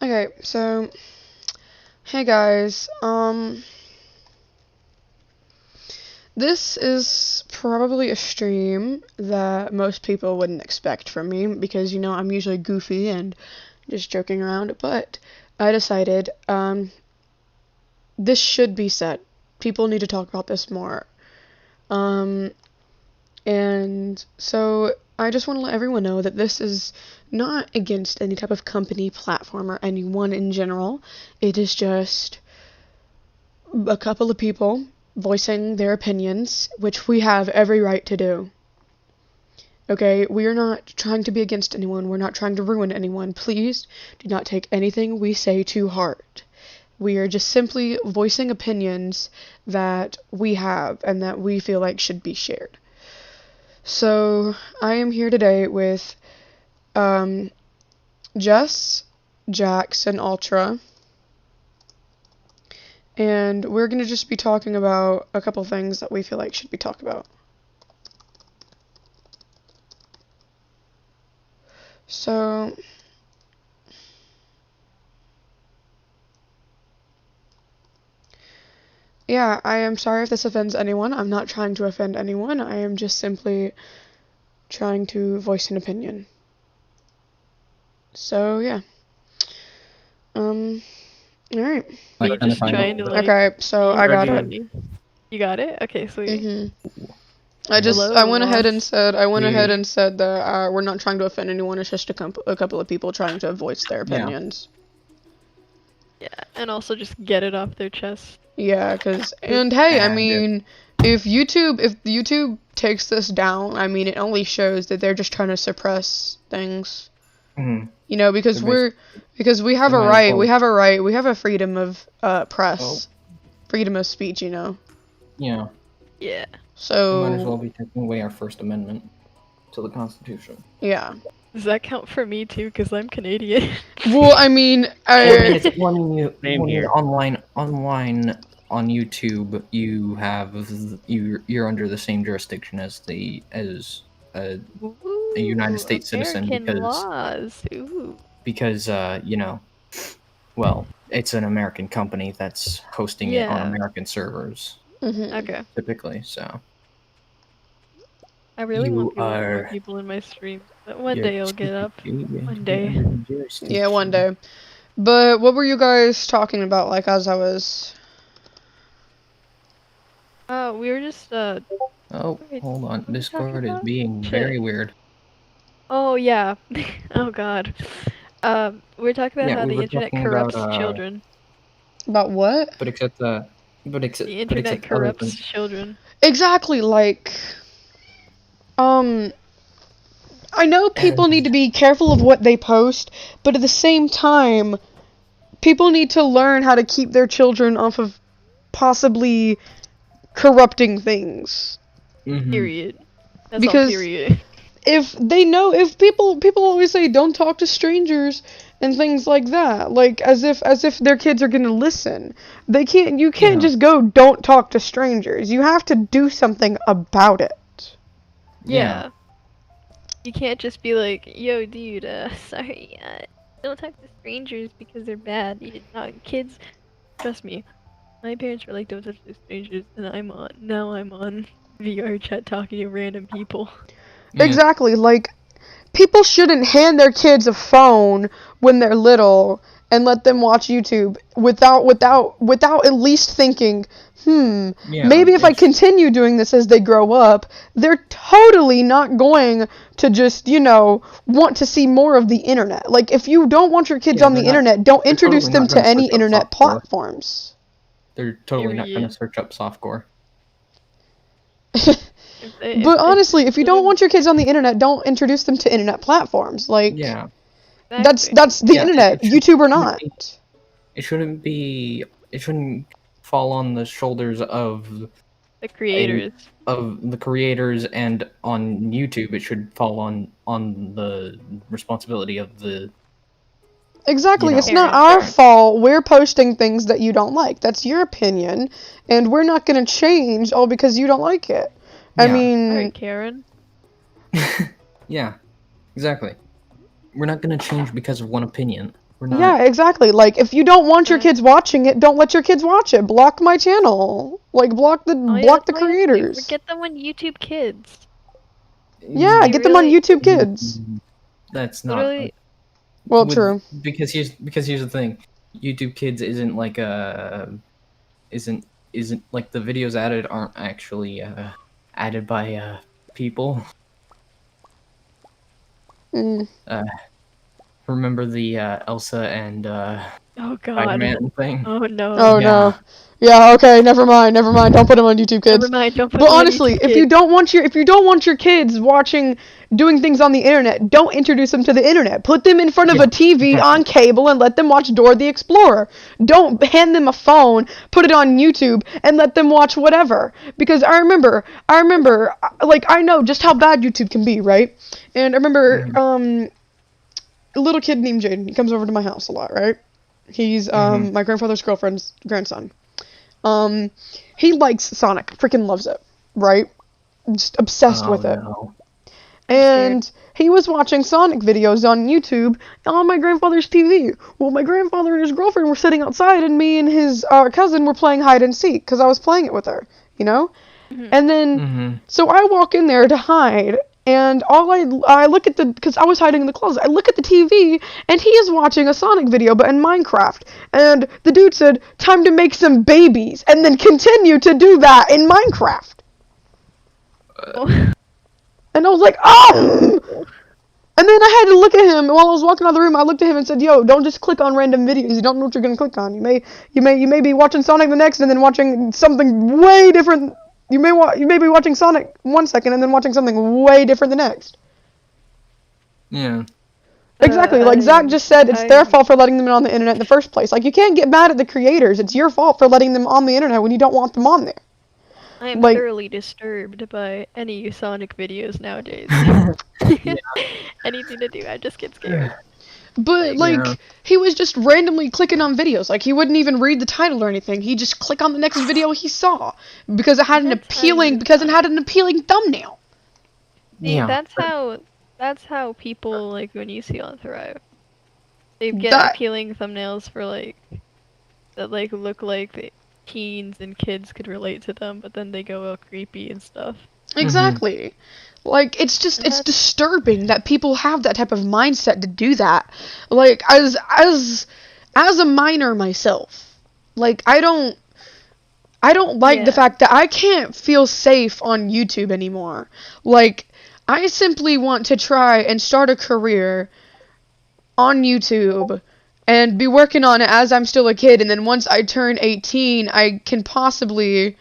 Okay, so hey guys, this is probably a stream that most people wouldn't expect from me because I'm usually goofy and just joking around, but I decided this should be said. People need to talk about this more. Um and so I just want to let everyone know that this is not against any type of company, platform, or anyone in general. It is just a couple of people voicing their opinions, which we have every right to do. Okay, we are not trying to be against anyone. We're not trying to ruin anyone. Please do not take anything we say to heart. We are just simply voicing opinions that we have and that we feel like should be shared. So, I am here today with Jess, Jax, and Ultra. And we're going to just be talking about a couple things that we feel like should be talked about. So, yeah, I am sorry if this offends anyone. I'm not trying to offend anyone. I am just simply trying to voice an opinion. So, yeah. Alright. Are you just trying to Okay, so I got it. You got it? Okay, sweet. I went ahead and said that we're not trying to offend anyone. It's just a couple of people trying to voice their opinions. Yeah, and also just get it off their chest. Yeah, and hey, I mean, if YouTube takes this down, I mean, it only shows that they're just trying to suppress things. Mm-hmm. Because we have a right, we have a freedom of press, freedom of speech, Yeah. Yeah. So We might as well be taking away our First Amendment to the Constitution. Yeah. Does that count for me too? Because I'm Canadian. Well, I mean, when you're online on YouTube, you're under the same jurisdiction as a United States citizen American laws. because well, it's an American company that's hosting it on American servers. Okay. Typically, so. I really want more people in my stream, but one day I'll get up. One day. Yeah, one day. But what were you guys talking about, like, as I was... We were just, Oh, hold on. Discord is being very weird. Oh, yeah. Oh, God. We're talking about how the internet corrupts children. About what? But except the internet corrupts children. Exactly, like... I know people need to be careful of what they post, but at the same time, people need to learn how to keep their children off of possibly corrupting things. Period. That's because all period. If people always say don't talk to strangers and things like that, like as if their kids are gonna listen. You can't just go don't talk to strangers. You have to do something about it. Yeah. You can't just be like, yo, dude, sorry, don't talk to strangers because they're bad. Kids, trust me. My parents were like, don't touch the strangers, and I'm on VR chat talking to random people. Yeah. Exactly, like, people shouldn't hand their kids a phone when they're little and let them watch YouTube without at least thinking, maybe if I continue doing this as they grow up, they're totally not going to just, want to see more of the internet. Like, if you don't want your kids on the internet, don't introduce them to any internet platforms. They're totally not going to search up softcore. But honestly, if you don't want your kids on the internet, don't introduce them to internet platforms. Like, that's the internet, YouTube or not. It shouldn't fall on the shoulders of the creators. And on YouTube, it should fall on the responsibility of the... Exactly, it's not our fault. We're posting things that you don't like. That's your opinion, and we're not going to change all because you don't like it. I mean... Alright, Karen. Yeah, exactly. We're not going to change because of one opinion. We're not. Yeah, exactly. Like, if you don't want your kids watching it, don't let your kids watch it. Block my channel. Like, block the creators. Get them on YouTube Kids. Yeah, get them on YouTube Kids. That's not. Literally. Well, true. Because here's the thing. YouTube Kids isn't like isn't like the videos added aren't actually added by people. Remember the Elsa and Oh God. Spider-Man thing? Oh no. Oh no. Yeah, okay, never mind. Don't put them on YouTube Kids. Never mind, don't put But them on honestly, YouTube if you don't want your kids doing things on the internet, don't introduce them to the internet. Put them in front of a TV on cable and let them watch Dora the Explorer. Don't hand them a phone, put it on YouTube, and let them watch whatever. Because I remember, like, I know just how bad YouTube can be, right? And I remember, a little kid named Jaden, he comes over to my house a lot, right? He's, my grandfather's girlfriend's grandson. He likes Sonic, freaking loves it, right? Just obsessed with it. No. And he was watching Sonic videos on YouTube on my grandfather's TV. Well, my grandfather and his girlfriend were sitting outside, and me and his cousin were playing hide and seek, because I was playing it with her, you know? And then, so I walk in there to hide, and I look at because I was hiding in the closet, I look at the TV, and he is watching a Sonic video, but in Minecraft. And the dude said, "Time to make some babies," and then continue to do that in Minecraft. And I was like, oh! And then I had to look at him while I was walking out of the room. I looked at him and said, "Yo, don't just click on random videos. You don't know what you're gonna click on. You may be watching Sonic the next, and then watching something way different. You may be watching Sonic 1 second, and then watching something way different the next." Yeah. Exactly. Like Zach just said, it's their fault for letting them on the internet in the first place. Like, you can't get mad at the creators. It's your fault for letting them on the internet when you don't want them on there. I am thoroughly disturbed by any Sonic videos nowadays. Anything to do, I just get scared. But, like, he was just randomly clicking on videos. Like, he wouldn't even read the title or anything. He'd just click on the next video he saw. Because it had an appealing thumbnail. See, that's how people, like, when you see on Thrive, they get appealing thumbnails for, like, that, like, look like the teens and kids could relate to them, but then they go all creepy and stuff. Exactly. Like, it's disturbing that people have that type of mindset to do that. Like, as a minor myself, like, I don't like the fact that I can't feel safe on YouTube anymore. Like, I simply want to try and start a career on YouTube and be working on it as I'm still a kid, and then once I turn 18, I can possibly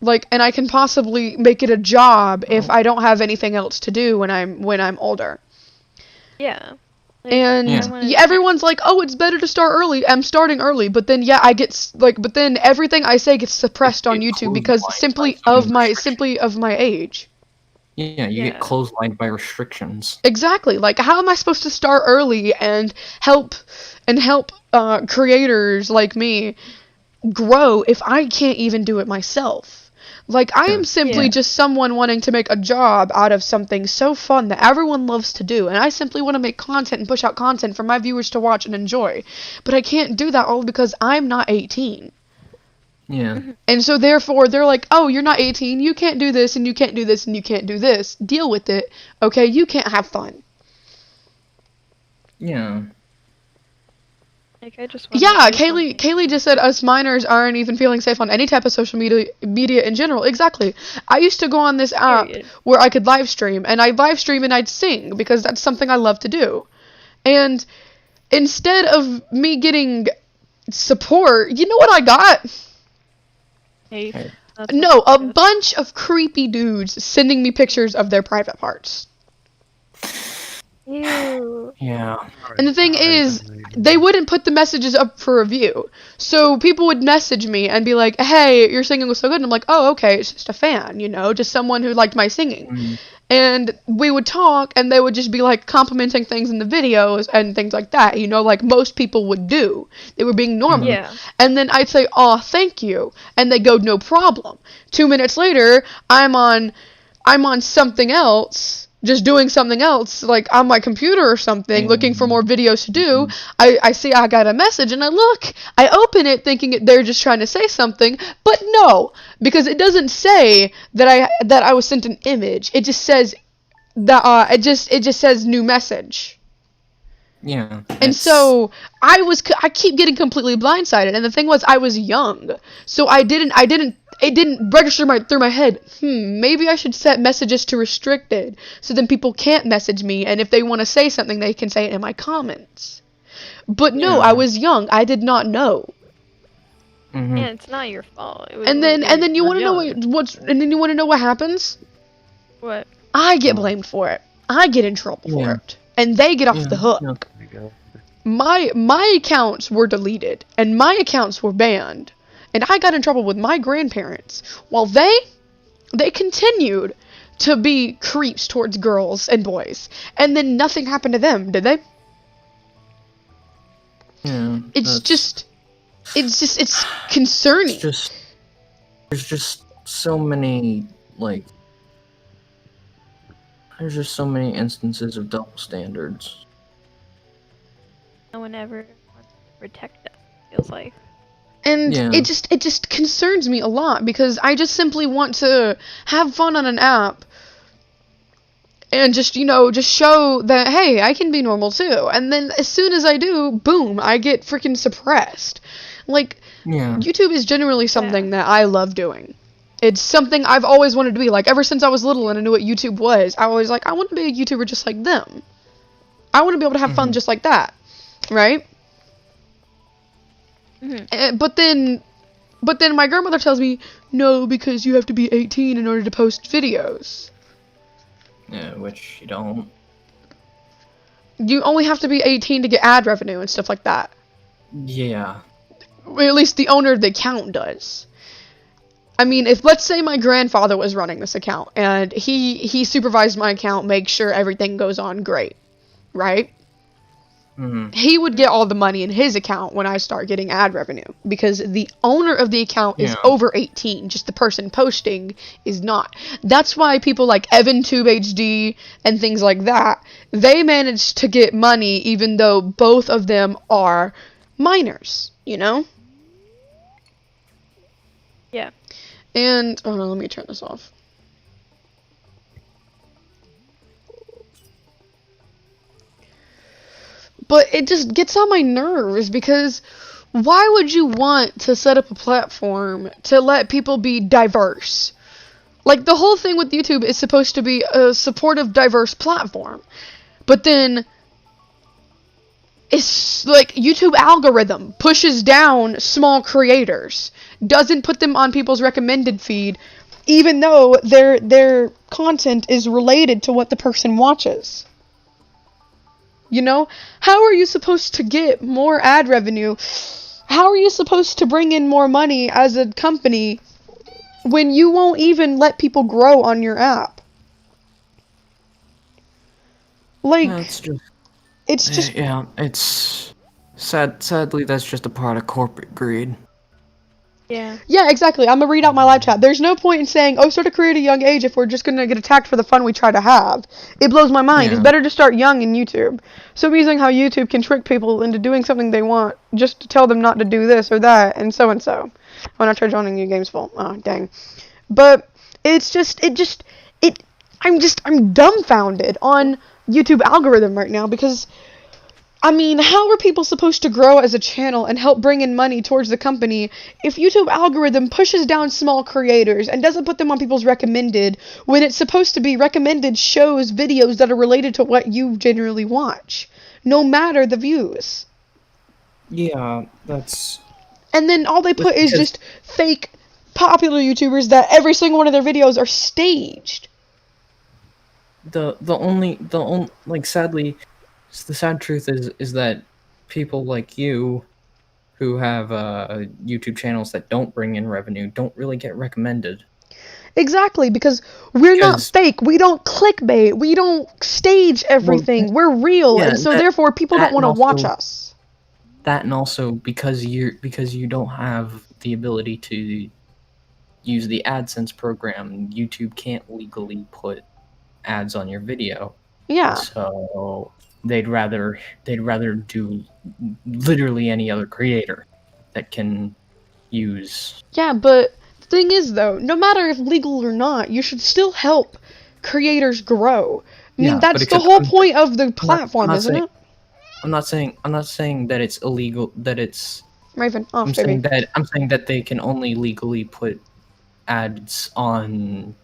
make it a job if I don't have anything else to do when I'm older. Yeah. Like, and everyone's like, "Oh, it's better to start early." I'm starting early, but then but then everything I say gets suppressed on YouTube because simply of my age. Yeah, you get clotheslined by restrictions. Exactly. Like, how am I supposed to start early and help creators like me grow if I can't even do it myself? Like, I am simply just someone wanting to make a job out of something so fun that everyone loves to do, and I simply want to make content and push out content for my viewers to watch and enjoy. But I can't do that all because I'm not 18. Yeah. And so therefore they're like, "Oh, you're not 18, you can't do this, and you can't do this, and you can't do this. Deal with it. Okay, you can't have fun." Yeah. Like, I just Kaylee just said us minors aren't even feeling safe on any type of social media in general. Exactly. I used to go on this app where I could live stream, and I'd live stream and I'd sing because that's something I love to do. And instead of me getting support, you know what I got? No, a bunch of creepy dudes sending me pictures of their private parts. Ew. Yeah. And the thing is, they wouldn't put the messages up for review. So people would message me and be like, "Hey, your singing was so good." And I'm like, "Oh, okay, it's just a fan, just someone who liked my singing." Mm-hmm. And we would talk, and they would just be, like, complimenting things in the videos and things like that, like most people would do. They were being normal. Yeah. And then I'd say, "Aw, thank you." And they go, "No problem." 2 minutes later, I'm on something else just doing something else, like on my computer or something, looking for more videos to do, I see I got a message and I open it thinking they're just trying to say something, but no, because it doesn't say that I was sent an image. It just says that it just says new message. Yeah. And so I keep getting completely blindsided, and the thing was I was young, so it didn't register through my head, maybe I should set messages to restricted, so then people can't message me, and if they want to say something, they can say it in my comments. But no, I was young, I did not know. Yeah, it's not your fault. And then you want to know what happens? What? I get blamed for it. I get in trouble for it. And they get off the hook. My accounts were deleted, and my accounts were banned, and I got in trouble with my grandparents, while they continued to be creeps towards girls and boys, and then nothing happened to them, did they? Yeah. It's concerning. There's just so many, like, there's just so many instances of double standards. No one ever wants to protect us, it feels like. And it just concerns me a lot, because I just simply want to have fun on an app and just show that, hey, I can be normal too. And then as soon as I do, boom, I get freaking suppressed. Like, YouTube is generally something that I love doing. It's something I've always wanted to be. Like, ever since I was little and I knew what YouTube was, I was like, I want to be a YouTuber just like them. I want to be able to have fun just like that. Right? But then my grandmother tells me, no, because you have to be 18 in order to post videos. Yeah, which you don't. You only have to be 18 to get ad revenue and stuff like that. Yeah. Or at least the owner of the account does. I mean, if, let's say my grandfather was running this account, and he supervised my account, make sure everything goes on great, right? He would get all the money in his account when I start getting ad revenue, because the owner of the account is over 18, just the person posting is not. That's why people like EvanTubeHD and things like that, they manage to get money even though both of them are minors, you know? Yeah. And, oh no, let me turn this off. But it just gets on my nerves, because why would you want to set up a platform to let people be diverse? Like, the whole thing with YouTube is supposed to be a supportive, diverse platform. But then, it's like YouTube algorithm pushes down small creators, doesn't put them on people's recommended feed, even though their content is related to what the person watches. You know? How are you supposed to get more ad revenue? How are you supposed to bring in more money as a company when you won't even let people grow on your app? Like, it's just yeah, it's sadly that's just a part of corporate greed. Yeah. Yeah, exactly. I'm gonna read out my live chat. There's no point in saying, oh, start a career at a young age if we're just gonna get attacked for the fun we try to have. It blows my mind. It's better to start young in YouTube. So amusing how YouTube can trick people into doing something they want just to tell them not to do this or that and so and so. When I try joining new games full. Oh, dang. But I'm dumbfounded on YouTube algorithm right now, because I mean, how are people supposed to grow as a channel and help bring in money towards the company if YouTube algorithm pushes down small creators and doesn't put them on people's recommended, when it's supposed to be recommended shows, videos that are related to what you generally watch, no matter the views? Yeah, that's... And then all they put is just fake popular YouTubers that every single one of their videos are staged. The only sadly, the sad truth is that people like you, who have YouTube channels that don't bring in revenue, don't really get recommended. Exactly, because we're not fake. We don't clickbait. We don't stage everything. We're real, and so therefore people don't want to watch us. That, and also because you don't have the ability to use the AdSense program, YouTube can't legally put ads on your video. Yeah. So they'd rather do literally any other creator that can use. Yeah, but the thing is, though, no matter if legal or not, you should still help creators grow. I mean, Yeah, but that's the except whole point of the platform, not isn't saying, it? I'm not saying that it's illegal. That it's. Raven, off, I'm baby. saying that they can only legally put ads on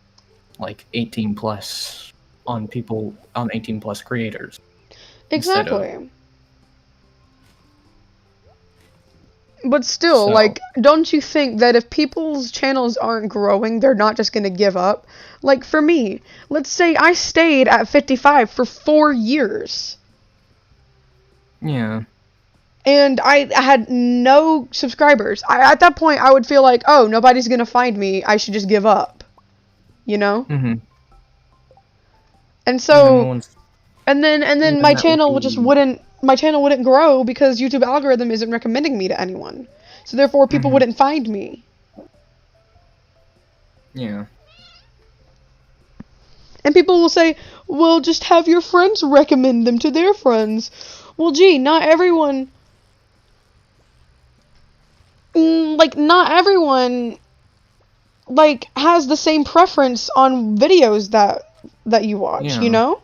like 18 plus on 18 plus creators instead of. Exactly. But still, So like, don't you think that if people's channels aren't growing, they're not just gonna give up? Like, for me, let's say I stayed at 55 for 4 years. yeah. And I had no subscribers. At that point, I would feel like, oh, nobody's gonna find me. I should just give up. You know? Mm-hmm. And so, And and then then my that would channel be. wouldn't grow because YouTube algorithm isn't recommending me to anyone. So therefore, people Mhm. wouldn't find me. Yeah. And people will say, well, just have your friends recommend them to their friends. Well, gee, not everyone, not everyone, has the same preference on videos that you watch, Yeah. you know?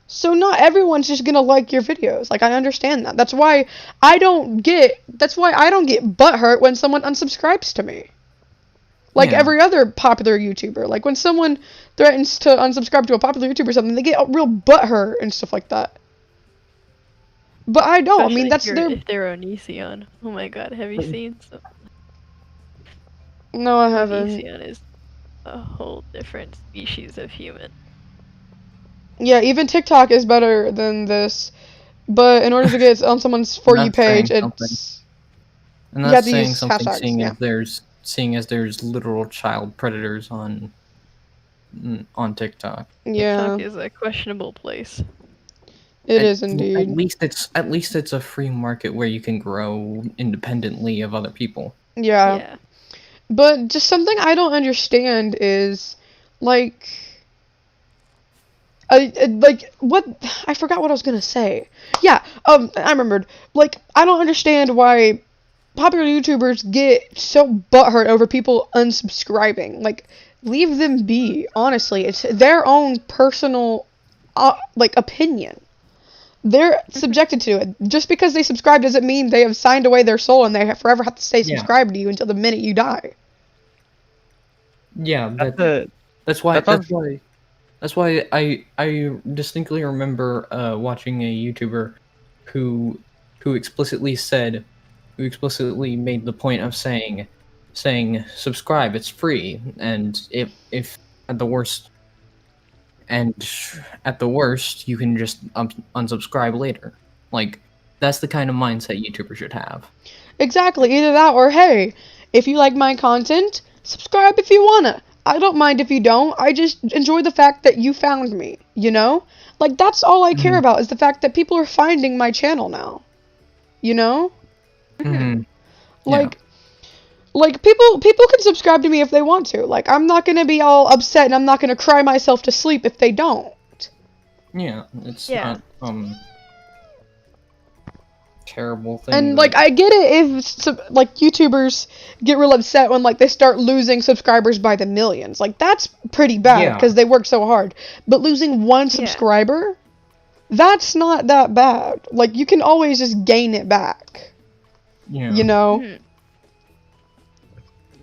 So not everyone's just gonna like your videos. Like, I understand that. That's why I don't get butthurt when someone unsubscribes to me. Like Yeah. every other popular YouTuber. Like, when someone threatens to unsubscribe to a popular YouTuber or something, they get real butthurt and stuff like that. But I don't. Especially I mean, that's their... if they're Onision. Oh my god, have you seen some? No, I haven't. Onision is a whole different species of human. Yeah, even TikTok is better than this. But in order to get on someone's For You That's saying page, something. it's... And you have that's to saying use something, hashtags, seeing as there's literal child predators on TikTok. Yeah, TikTok is a questionable place. it is indeed. At least it's a free market where you can grow independently of other people. Yeah. But just something I don't understand is, like... what... I forgot what I was gonna say. Yeah, I remembered. Like, I don't understand why popular YouTubers get so butthurt over people unsubscribing. Like, leave them be, honestly. It's their own personal, opinion. They're subjected to it. Just because they subscribe doesn't mean they have signed away their soul and they forever have to stay subscribed to you until the minute you die. Yeah, that's why I distinctly remember watching a YouTuber who explicitly made the point of saying subscribe, it's free, and if at the worst you can just unsubscribe later. Like, that's the kind of mindset YouTubers should have. Exactly, either that or, hey, if you like my content, subscribe if you wanna. I don't mind if you don't. I just enjoy the fact that you found me, you know? Like, that's all I care about, is the fact that people are finding my channel now. You know? Mm-hmm. Like, people can subscribe to me if they want to. Like, I'm not gonna be all upset and I'm not gonna cry myself to sleep if they don't. Yeah, it's not, terrible thing. And, like, I get it if, YouTubers get real upset when, they start losing subscribers by the millions. Like, that's pretty bad, because they work so hard. But losing one subscriber? That's not that bad. Like, you can always just gain it back. Yeah. You know? Mm-hmm.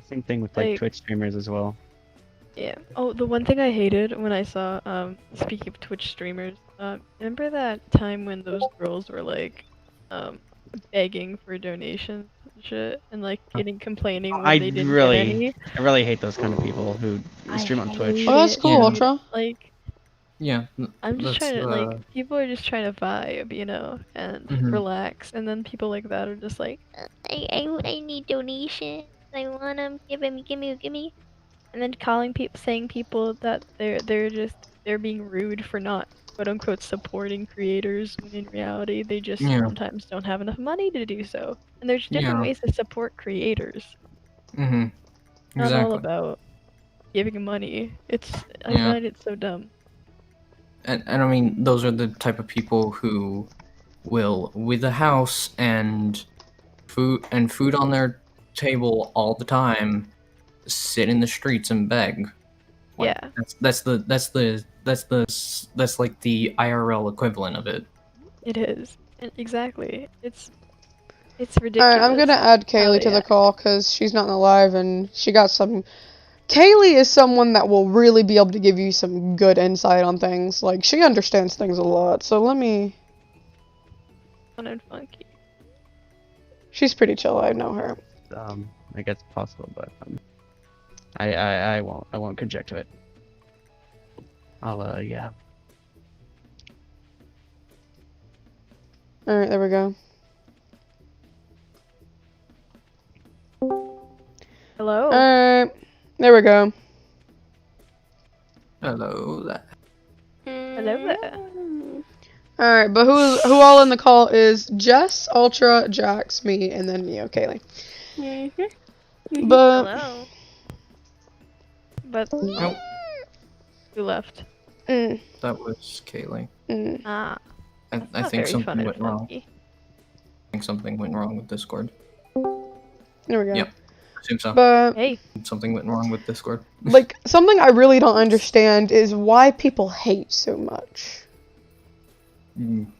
Same thing with, Twitch streamers as well. Yeah. Oh, the one thing I hated when I saw, speaking of Twitch streamers, remember that time when those girls were, begging for donations and shit, and, complaining when they didn't get any? I really hate those kind of people who stream on Twitch. Oh, that's cool, Ultra. Yeah. I'm just trying to, people are just trying to vibe, you know, and relax, and then people like that are just like, I need donations, I want them, give me, and then saying people that they're being rude for not, quote unquote, supporting creators, when in reality they just sometimes don't have enough money to do so, and there's different ways to support creators. Mm-hmm. Exactly. Not all about giving money. I find it so dumb. and I mean, those are the type of people who will, with a house and food on their table all the time, sit in the streets and beg. Like, Yeah. that's like the IRL equivalent of it. It is. Exactly. It's Alright, ridiculous. I'm gonna add Kaylee to the call because she's not alive and she got some. Kaylee is someone that will really be able to give you some good insight on things. Like, she understands things a lot, so let me. Fun and funky. She's pretty chill, I know her. I guess possible, but I won't conject to it. I'll yeah. Alright, there we go. Hello? Alright, there we go. Hello there. Hello there. Alright, but who all in the call is Jess, Ultra, Jax, me, and then you, Kaylee. But Hello. But Nope, who left? mm, that was Kaylee. Ah. I Not think very something fun and went wrong. funky. I think something went wrong with Discord. there we go. Yep. I assume so. But Hey. Something went wrong with Discord. like, something I really don't understand is why people hate so much.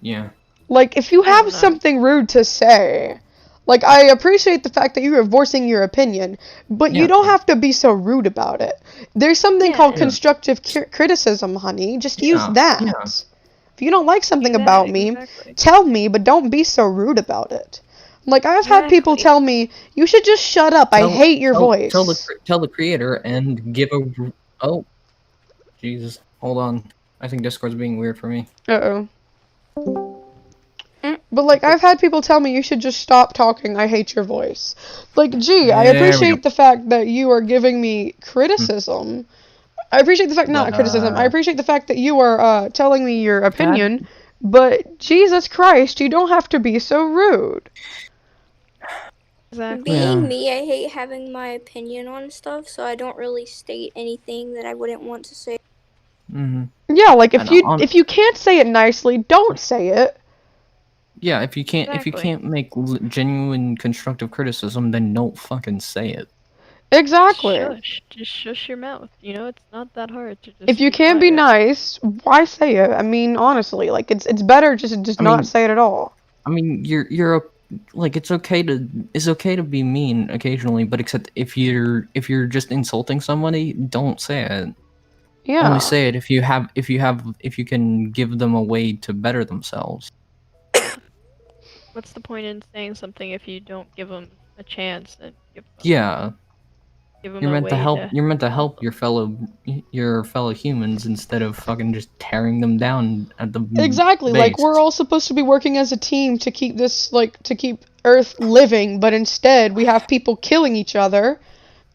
Yeah. Like, if you I don't have know. something rude to say, like, I appreciate the fact that you are voicing your opinion, but you Yeah. don't have to be so rude about it. There's something called Yeah. constructive criticism, honey. Just use Yeah, that. yeah. If you don't like something Yeah, about me, exactly. tell me, but don't be so rude about it. Like, I've had people Exactly. tell me, you should just shut up, I hate your voice. Tell the creator and give a. Oh, Jesus! Hold on. I think Discord's being weird for me. Uh-oh. But, like, I've had people tell me you should just stop talking, I hate your voice. Like, gee, I There we appreciate go. the fact that you are giving me criticism. I appreciate the fact, not But, criticism, I appreciate the fact that you are, telling me your opinion, but Jesus Christ, you don't have to be so rude. Exactly. Being Yeah. me, I hate having my opinion on stuff, so I don't really state anything that I wouldn't want to say. Mm-hmm. Yeah, like, I know, if you can't say it nicely, don't say it. Yeah, if you Exactly. can't make genuine constructive criticism, then don't fucking say it. Exactly. Shush. Just shush your mouth. You know, it's not that hard to just If you be can't be quiet. nice, why say it? I mean, honestly, like, it's better just I not mean- say it at all. I mean, you're a, like it's okay to be mean occasionally, but except if you're just insulting somebody, don't say it. Yeah. Only say it if you can give them a way to better themselves. What's the point in saying something if you don't give them a chance and give them Yeah, a you're meant way to help. You're meant to help them? your fellow humans instead of fucking just tearing them down at the Exactly, base. like, we're all supposed to be working as a team to keep this, like, to keep Earth living, but instead we have people killing each other,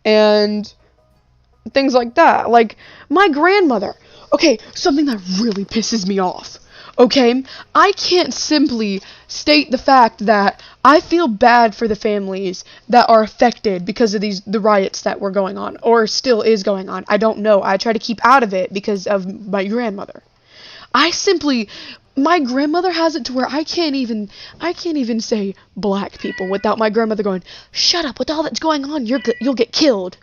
and things like that. Like, my grandmother. Okay, something that really pisses me off. Okay? I can't simply state the fact that I feel bad for the families that are affected because of the riots that were going on, or still is going on. I don't know. I try to keep out of it because of my grandmother. My grandmother has it to where I can't even say black people without my grandmother going, shut up, with all that's going on, you'll get killed.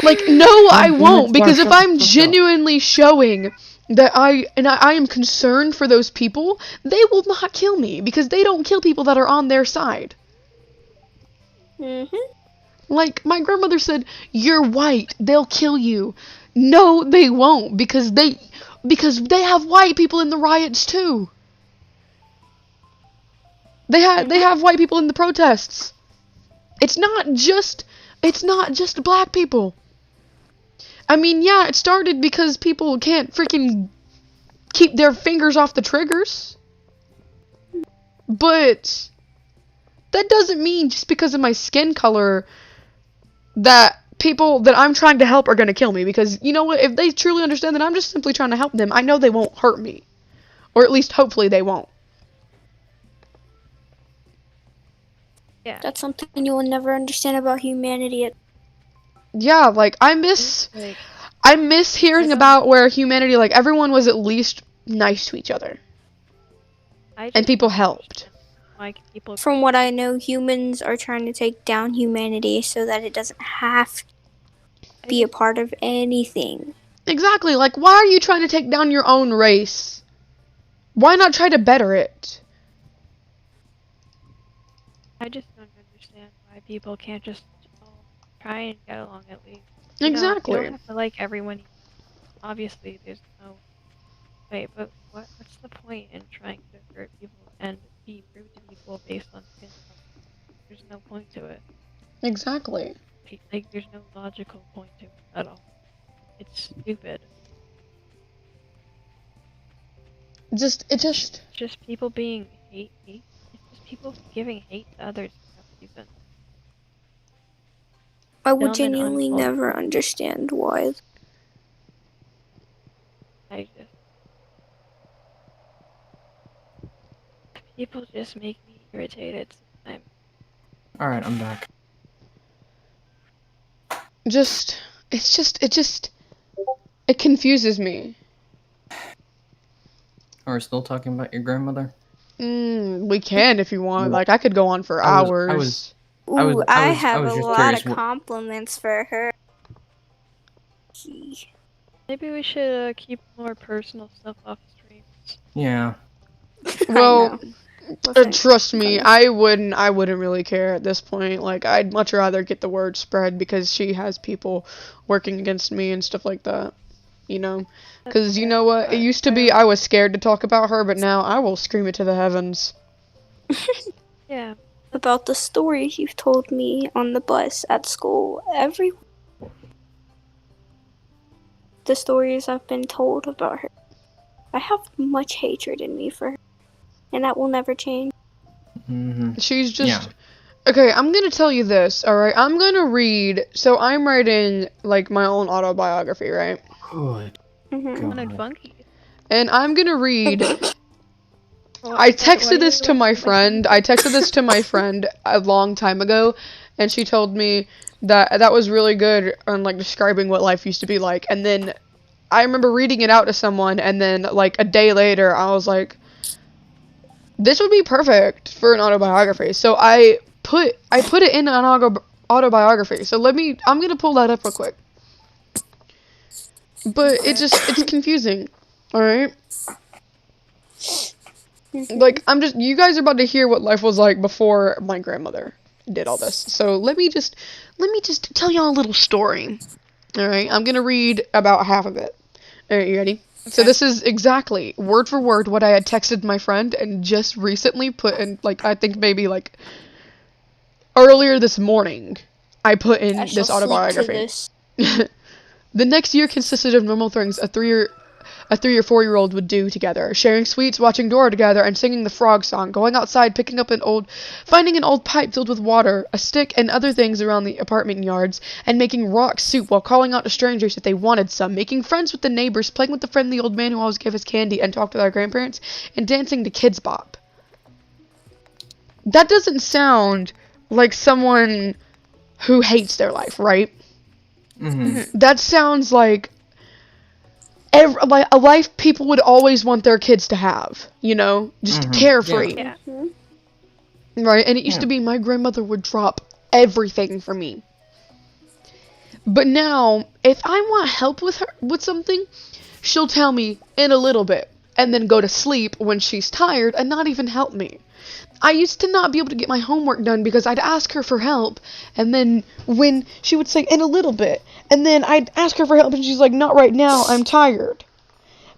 Like, no, I won't, because if I'm genuinely showing that I am concerned for those people, they will not kill me, because they don't kill people that are on their side. Like, my grandmother said, you're white, they'll kill you. No, they won't, because they have white people in the riots too. They have white people in the protests. It's not just black people. I mean, yeah, it started because people can't freaking keep their fingers off the triggers. But that doesn't mean just because of my skin color that people that I'm trying to help are going to kill me, because you know what, if they truly understand that I'm just simply trying to help them, I know they won't hurt me, or at least hopefully they won't. Yeah. That's something you will never understand about humanity. Yeah, like I miss I miss hearing about where humanity, like, everyone was at least nice to each other. And people helped. Like people. From what I know, humans are trying to take down humanity so that it doesn't have to be a part of anything. Exactly. Like, why are you trying to take down your own race? Why not try to better it? I just don't understand why people can't just all try and get along at least. Exactly. You don't have to like everyone. Obviously, there's no way, but what's the point in trying to hurt people and be rude to people based on skin color? There's no point to it. Exactly. Like, there's no logical point to it at all. It's stupid. Just People being hate. It's just people giving hate to others without reason. I would Dumb and genuinely uncultured. never understand why. People just make me irritated sometimes. Alright, I'm back. it confuses me. Are we still talking about your grandmother? We can if you want. Like, I could go on for I hours. was I have a just lot curious of compliments for her. Maybe we should keep more personal stuff off streams. Yeah. Well, I know. trust me, I wouldn't really care at this point. Like, I'd much rather get the word spread because she has people working against me and stuff like that. You know? Because you know what? It used to be I was scared to talk about her, but now I will scream it to the heavens. Yeah. About the stories you've told me on the bus at school. The stories I've been told about her. I have much hatred in me for her. And that will never change. Mm-hmm. She's just... Yeah. Okay, I'm gonna tell you this, alright? I'm gonna read... So I'm writing, like, my own autobiography, right? Good. Sounded funky. And I'm gonna read... I texted this to my friend. I texted this to my friend a long time ago, and she told me that was really good on, like, describing what life used to be like. And then I remember reading it out to someone, and then, like, a day later, I was like, this would be perfect for an autobiography. So I put it in an autobiography. So I'm gonna pull that up real quick. But it's confusing. Alright? Like, you guys are about to hear what life was like before my grandmother did all this. So let me just tell y'all a little story. Alright, I'm gonna read about half of it. Alright, you ready? Okay. So this is exactly, word for word, what I had texted my friend and just recently put in, like, I think maybe, like, earlier this morning, I put in this autobiography. The next year consisted of normal things a 3 or 4-year-old would do together, sharing sweets, watching Dora together, and singing the frog song, going outside, finding an old pipe filled with water, a stick, and other things around the apartment yards, and making rock soup while calling out to strangers if they wanted some, making friends with the neighbors, playing with the friendly old man who always gave us candy, and talked with our grandparents, and dancing to Kids Bop. That doesn't sound like someone who hates their life, right? Mm-hmm. That sounds like a life people would always want their kids to have, you know? Just carefree. Yeah. Right? And it used to be my grandmother would drop everything for me. But now, if I want help with something, she'll tell me in a little bit, and then go to sleep when she's tired and not even help me. I used to not be able to get my homework done because I'd ask her for help, and then when she would say, in a little bit, and then I'd ask her for help, and she's like, not right now, I'm tired.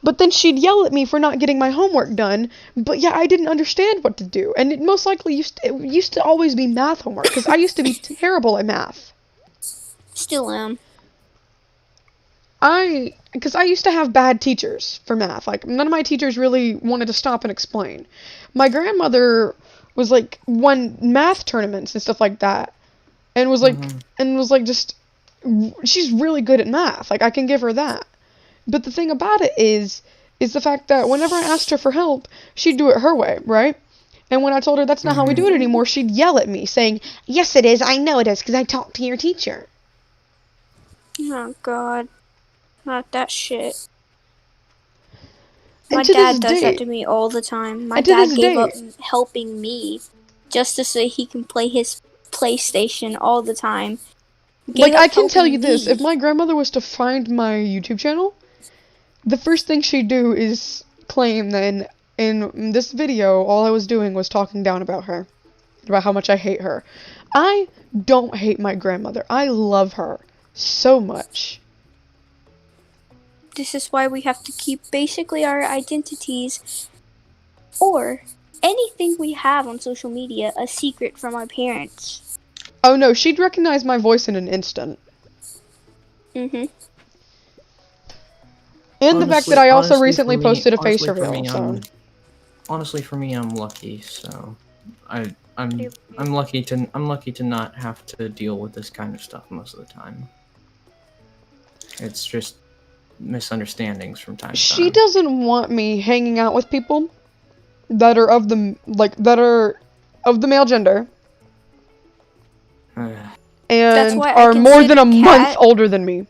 But then she'd yell at me for not getting my homework done, but yeah, I didn't understand what to do, and it most likely used to always be math homework, because I used to be terrible at math. Still am. Because I used to have bad teachers for math. Like, none of my teachers really wanted to stop and explain. My grandmother was, like, won math tournaments and stuff like that. And was, like, she's really good at math. Like, I can give her that. But the thing about it is the fact that whenever I asked her for help, she'd do it her way, right? And when I told her that's not how we do it anymore, she'd yell at me, saying, yes, it is, I know it is, because I talked to your teacher. Oh, God. Not that shit. My And to dad this does that day, to me all the time. My and to dad this gave up day, helping me just to so he can play his PlayStation all the time. Gave like, I up can tell you helping this, if me. my grandmother was to find my YouTube channel, the first thing she'd do is claim that in this video, all I was doing was talking down about her, about how much I hate her. I don't hate my grandmother. I love her so much. This is why we have to keep basically our identities or anything we have on social media a secret from our parents. Oh no, she'd recognize my voice in an instant. Mhm. And the fact that I also recently posted a face honestly for reveal, me, so. honestly for me, I'm lucky. So, I'm Hey, I'm lucky to not have to deal with this kind of stuff most of the time. It's just misunderstandings from time to She time. doesn't want me hanging out with people that are of the, like, that are of the male gender That's and why I are more than consider a month Kat. older than me.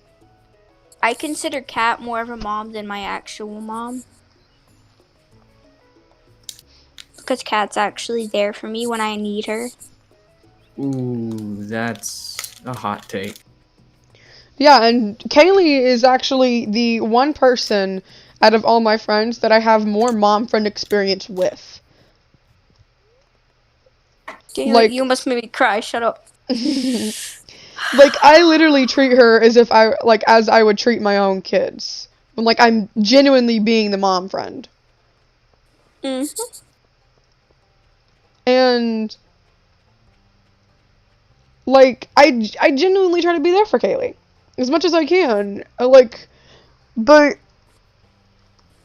I consider Kat more of a mom than my actual mom. Because Kat's actually there for me when I need her. Ooh, that's a hot take. Yeah, and Kaylee is actually the one person out of all my friends that I have more mom friend experience with. Damn Like, it, you almost made me cry. Shut up. like, I literally treat her as if as I would treat my own kids. When, like, I'm genuinely being the mom friend. Mhm. And, like, I genuinely try to be there for Kaylee. As much as I can. But,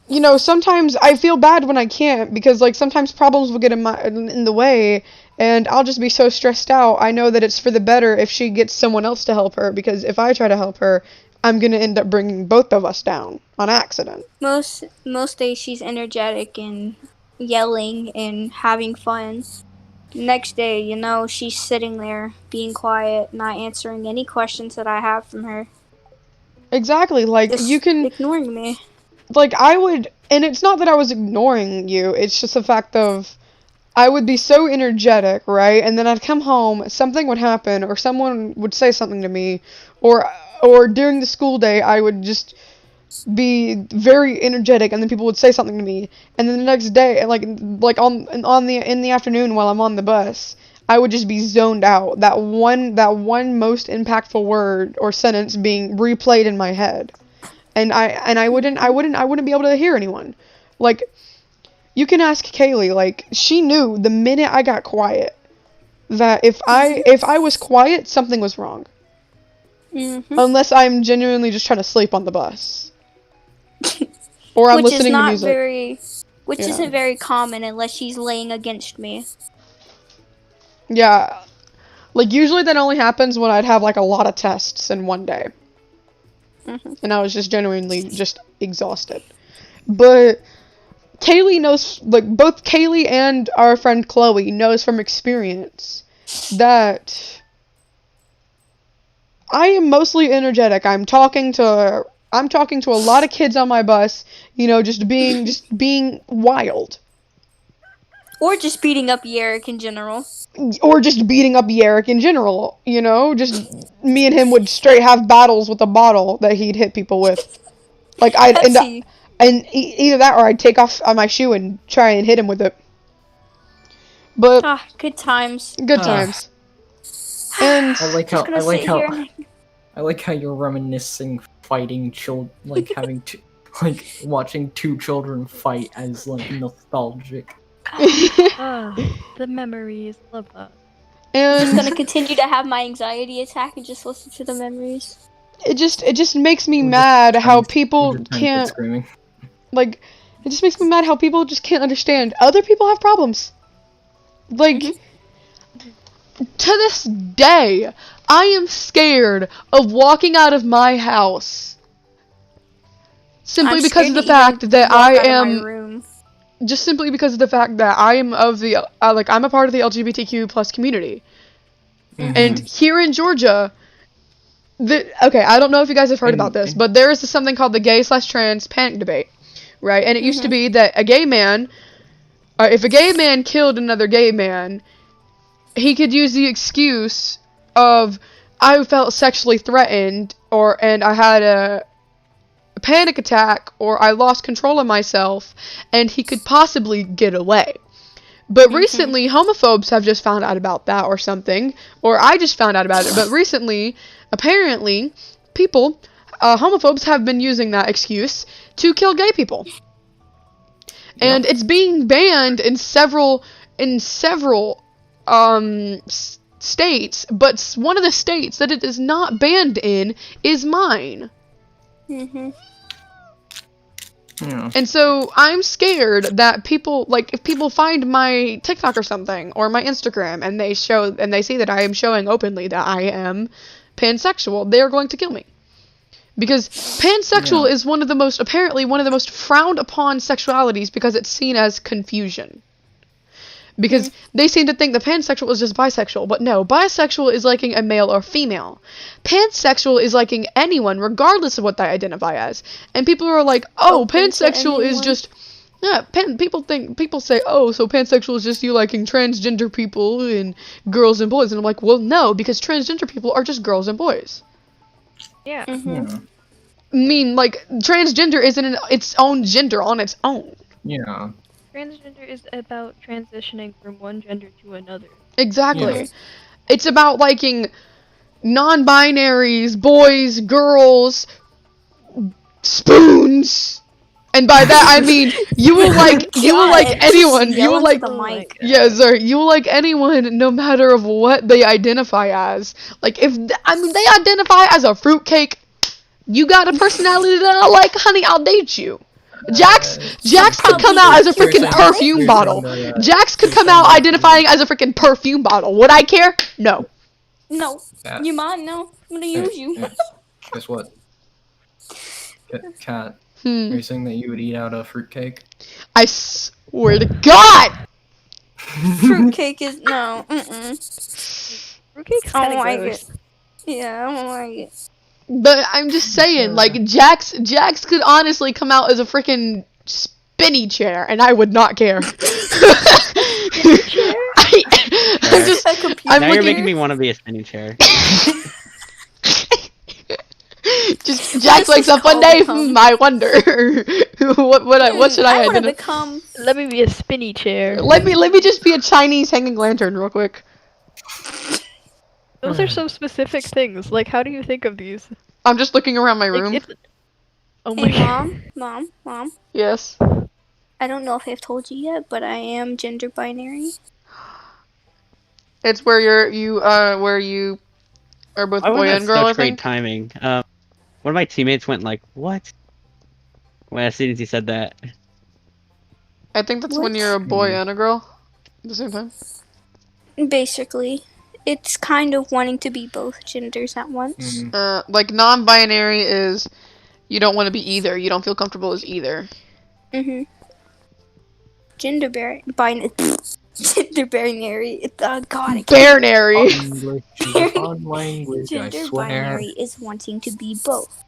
you know, sometimes I feel bad when I can't, because, like, sometimes problems will get in the way, and I'll just be so stressed out. I know that it's for the better if she gets someone else to help her, because if I try to help her, I'm gonna end up bringing both of us down on accident. Most days she's energetic and yelling and having fun. Next day, you know, she's sitting there being quiet, not answering any questions that I have from her. Exactly, like, you Just can, ignoring me. like, I would, and it's not that I was ignoring you, it's just the fact of, I would be so energetic, right? And then I'd come home, something would happen, or someone would say something to me, or during the school day, I would just be very energetic, and then people would say something to me, and then the next day, in the afternoon while I'm on the bus, I would just be zoned out. That one most impactful word or sentence being replayed in my head, and I wouldn't be able to hear anyone. Like, you can ask Kaylee, like, she knew the minute I got quiet that if I was quiet, something was wrong. Mm-hmm. Unless I'm genuinely just trying to sleep on the bus. Or I'm Which is listening to not music. which Yeah. isn't very common unless she's laying against me. Yeah. Like, usually that only happens when I'd have, like, a lot of tests in one day. Mhm. And I was just genuinely just exhausted. But Kaylee knows, like, both Kaylee and our friend Chloe knows from experience that I am mostly energetic. I'm talking to a lot of kids on my bus, you know, just being wild. Or just beating up Yerrick in general. Or just beating up Yerrick in general, you know? Just me and him would straight have battles with a bottle that he'd hit people with. Like, either that or I'd take off my shoe and try and hit him with it. But Good times. good times. And I like Just how gonna sit here and I like how you're reminiscing fighting children, like having like watching two children fight as like nostalgic. The memories. Love that. just gonna and continue to have my anxiety attack and just listen to the memories. it just makes me We'll mad just how we'll people just turn to can't, screaming. like, it just makes me mad how people just can't understand other people have problems. Like, to this day, I am scared of walking out of my house. Simply I'm because of scared the to even fact that walk I out of my am, room. just simply because of the fact that I am of the, I'm a part of the LGBTQ plus community. Mhm. And here in Georgia, Okay, I don't know if you guys have heard And- about this, and- but there is something called the gay/trans panic debate, right? And it used to be that a gay man, if a gay man killed another gay man, he could use the excuse of, I felt sexually threatened, and I had a panic attack, or I lost control of myself, and he could possibly get away. But recently, homophobes have just found out about that or something, or I just found out about it, but recently, apparently, homophobes have been using that excuse to kill gay people. And it's being banned in several states, but one of the states that it is not banned in is mine. Yeah. And so I'm scared that people, like, if people find my TikTok or something, or my Instagram, and they see that I am showing openly that I am pansexual, they are going to kill me. Because pansexual is apparently one of the most frowned upon sexualities, because it's seen as confusion. Because they seem to think that pansexual is just bisexual, but no, bisexual is liking a male or female. Pansexual is liking anyone, regardless of what they identify as. And people are like, oh, pansexual is just... Yeah, people say, oh, so pansexual is just you liking transgender people and girls and boys. And I'm like, well, no, because transgender people are just girls and boys. Yeah. Yeah. I mean, like, transgender isn't its own gender on its own. Yeah. Transgender is about transitioning from one gender to another. Exactly. Yeah. It's about liking non-binaries, boys, girls, spoons. And by that I mean you will like anyone. You will like the mic. you will like anyone no matter of what they identify as. Like if they identify as a fruitcake, you got a personality that I like, honey, I'll date you. Jax could come out as a freaking perfume bottle. Jax could come out identifying as a freaking perfume bottle. Would I care? No. No. You mind? No. I'm gonna use you. Guess what? Cat. Are you saying that you would eat out a fruitcake? I swear to God! Fruitcake is no. Fruitcake's I kind don't of like gross. it. Yeah, I don't like it. But I'm just saying, like, Jax could honestly come out as a freaking spinny chair, and I would not care. I'm Now you're looking. making me want to be a spinning chair. Just Jax wakes up one day. I wonder what should I want to identify? become. Let me be a spinny chair. Let me just be a Chinese hanging lantern real quick. Those are some specific things. Like, how do you think of these? I'm just looking around my Like, room. Oh my Hey, god. mom. Yes. I don't know if I've told you yet, but I am gender binary. It's where you are both Why was boy that and girl, I such great think. timing? One of my teammates went like, "What?" When as soon as he said that. I think that's when What? you're a boy and a girl at the same time. Basically, it's kind of wanting to be both genders at once. Like non-binary is you don't want to be either. You don't feel comfortable as either. Gender binary. Gender binary. God, I can't. Binary. English is a fun language, I Gender swear. binary is wanting to be both.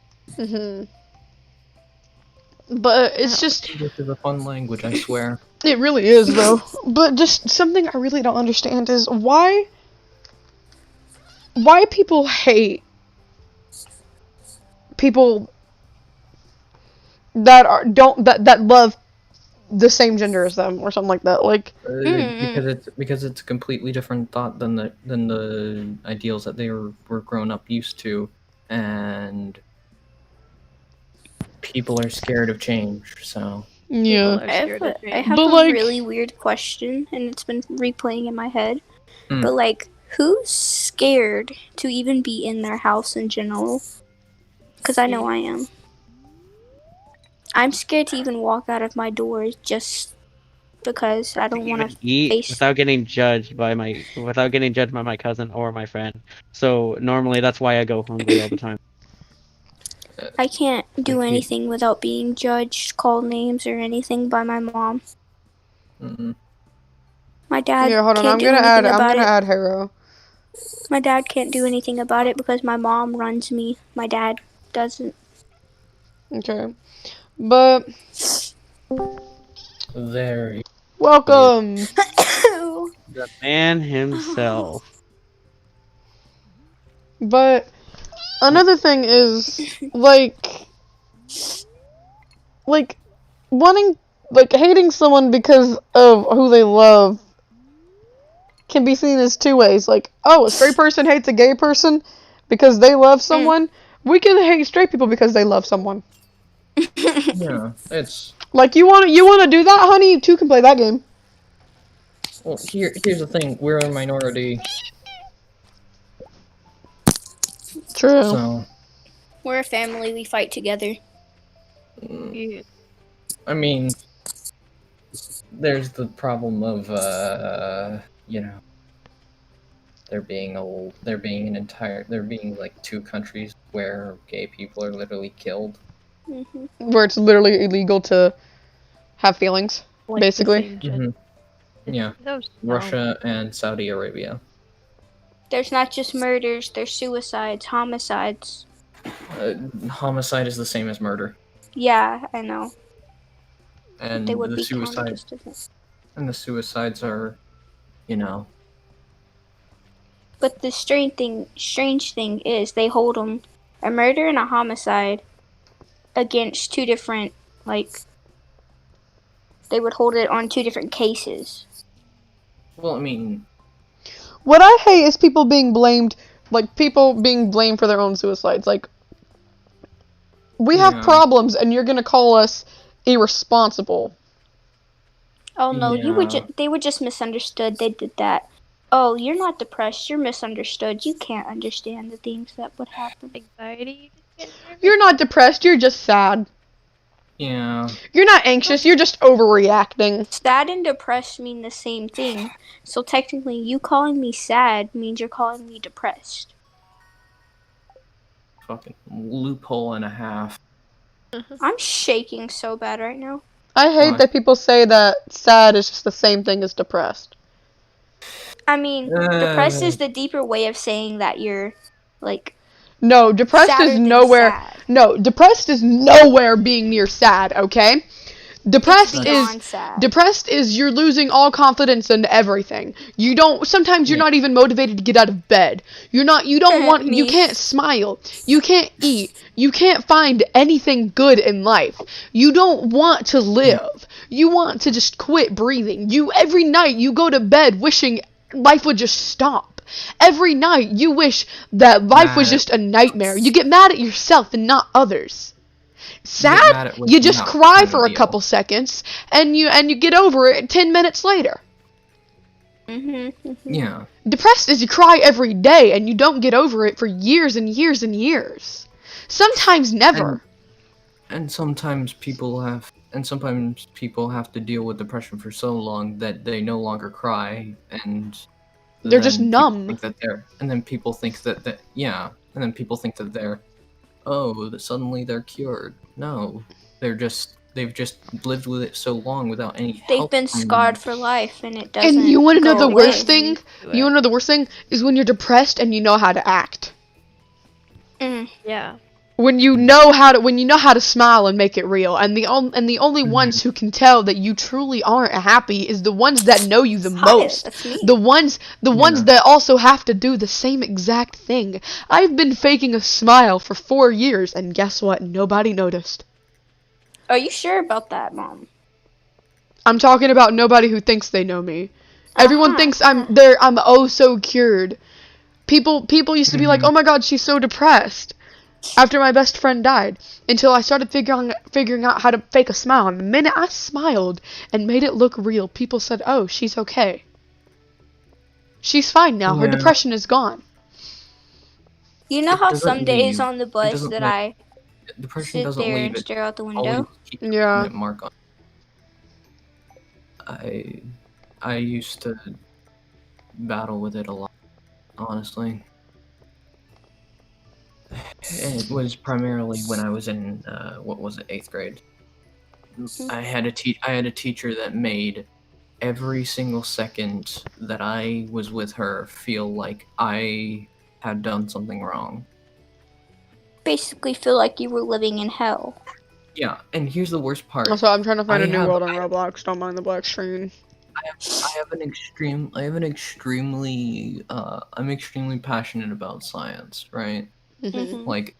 But it's just English is a fun language, I swear. it really is though. But just something I really don't understand is why people hate people that love the same gender as them or something like that. Like Because it's a completely different thought than the ideals that they were grown up used to, and people are scared of change. So yeah. I have But, a like- really weird question, and it's been replaying in my head. Hmm. But like, who's scared to even be in their house in general? Because I know I am. I'm scared to even walk out of my doors just because I don't want to eat face. without getting judged by my cousin or my friend. So normally that's why I go hungry all the time. I can't do anything without being judged, called names, or anything by my mom. Mm-mm. My dad. Yeah, hold on. Can't I'm do gonna anything add about it. Hero. My dad can't do anything about it because my mom runs me. My dad doesn't. Okay. But There. welcome. The man himself. But another thing is like wanting hating someone because of who they love can be seen as two ways. Like, oh, a straight person hates a gay person because they love someone. We can hate straight people because they love someone. Yeah, it's Like, you wanna do that, honey? You two can play that game. well. Here's the thing. We're a minority, True. so We're a family. We fight together. Yeah. I mean, there's the problem of there being like two countries where gay people are literally killed. Where it's literally illegal to have feelings, Like basically. the same gender. Yeah, So dumb. Russia and Saudi Arabia. There's not just murders. There's suicides, homicides. Homicide is the same as murder, Yeah, I know. and They would the be counted suicide as different. and the suicides are, But the strange thing is they hold them a murder and a homicide against two different, like, they would hold it on two different cases. well, I mean, What I hate is people being blamed for their own suicides. Like, we have Yeah. problems and you're gonna call us irresponsible. Oh no, Yeah. they were just misunderstood. They did that. Oh, you're not depressed. You're misunderstood. You can't understand the things that would happen. Anxiety. You just get nervous. You're not depressed, you're just sad. yeah. You're not anxious, you're just overreacting. Sad and depressed mean the same thing. So technically, you calling me sad means you're calling me depressed. Fucking loophole and a half. I'm shaking so bad right now. I hate Why? that people say that sad is just the same thing as depressed. I mean, depressed is the deeper way of saying that you're, like, No, depressed sadder is than nowhere. sad. No, depressed is nowhere being near sad, okay? Depressed It's is beyond sad. depressed is you're losing all confidence in everything. You don't sometimes you're not even motivated to get out of bed. You don't want you Me. can't smile. You can't eat. You can't find anything good in life. You don't want to live. You want to just quit breathing. Every night you go to bed wishing life would just stop. Every night you wish that life was just a nightmare. You get mad at yourself and not others. Sad, you just cry for a couple seconds and you get over it 10 minutes later. Yeah. Depressed is you cry every day and you don't get over it for years and years and years. Sometimes never. And sometimes people have to deal with depression for so long that they no longer cry, and They're just numb. And then people think that suddenly they're cured. No, they've just lived with it so long without any help. They've been from scarred for life, and it doesn't. And you want to know go the away. worst thing? You want to know the worst thing is when you're depressed and you know how to act. Yeah. When you know how to smile and make it real, and the only ones who can tell that you truly aren't happy is the ones that know you the most. That's me. The ones that also have to do the same exact thing. I've been faking a smile for 4 years, and guess what? Nobody noticed. Are you sure about that, Mom? I'm talking about nobody who thinks they know me. Everyone thinks I'm oh so cured. People used to be like, "Oh my god, she's so depressed." After my best friend died, until I started figuring out how to fake a smile. And the minute I smiled and made it look real, people said, "Oh, she's okay. She's fine now. Her depression is gone." You know how some days leave. on the bus that I Depression sit doesn't there leave. and It stare out the always window? keeps a Yeah. permanent mark on. I used to battle with it a lot, honestly. It was primarily when I was in 8th grade. I had a teacher that made every single second that I was with her feel like I had done something wrong. Basically feel like you were living in hell. Yeah, and here's the worst part. Also, I'm trying to find I a new have- world on Roblox. Don't mind the black screen. I'm extremely passionate about science, right? Mm-hmm. Like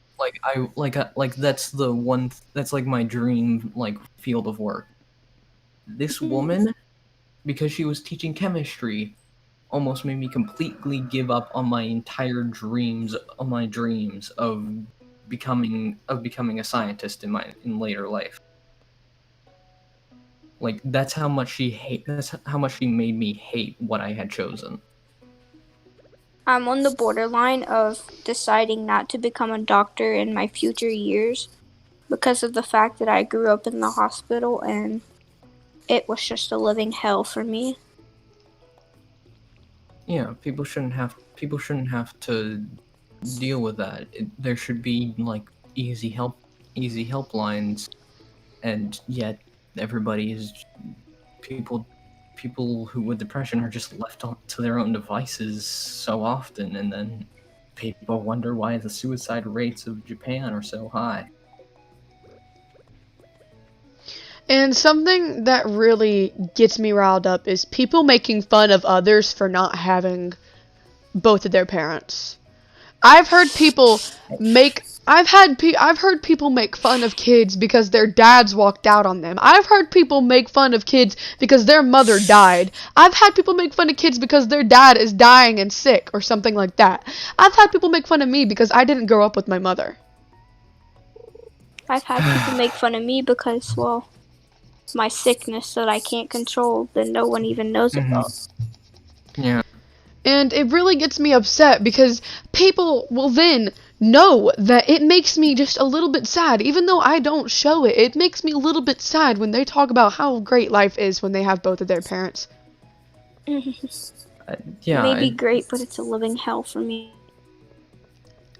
that's like my dream like field of work. This woman, because she was teaching chemistry, almost made me completely give up on my entire dreams of becoming a scientist in later life. Like that's how much she made me hate what I had chosen. I'm on the borderline of deciding not to become a doctor in my future years because of the fact that I grew up in the hospital and it was just a living hell for me. Yeah, people shouldn't have to deal with that. There should be like easy helplines, and yet everybody is people who with depression are just left to their own devices so often, and then people wonder why the suicide rates of Japan are so high. And something that really gets me riled up is people making fun of others for not having both of their parents. I've heard people make fun of kids because their dads walked out on them. I've heard people make fun of kids because their mother died. I've had people make fun of kids because their dad is dying and sick or something like that. I've had people make fun of me because I didn't grow up with my mother. I've had people make fun of me because, well, my sickness that I can't control that no one even knows about. Yeah. And it really gets me upset because people will then know that it makes me just a little bit sad. Even though I don't show it, it makes me a little bit sad when they talk about how great life is when they have both of their parents. Yeah. Maybe great, but it's a living hell for me.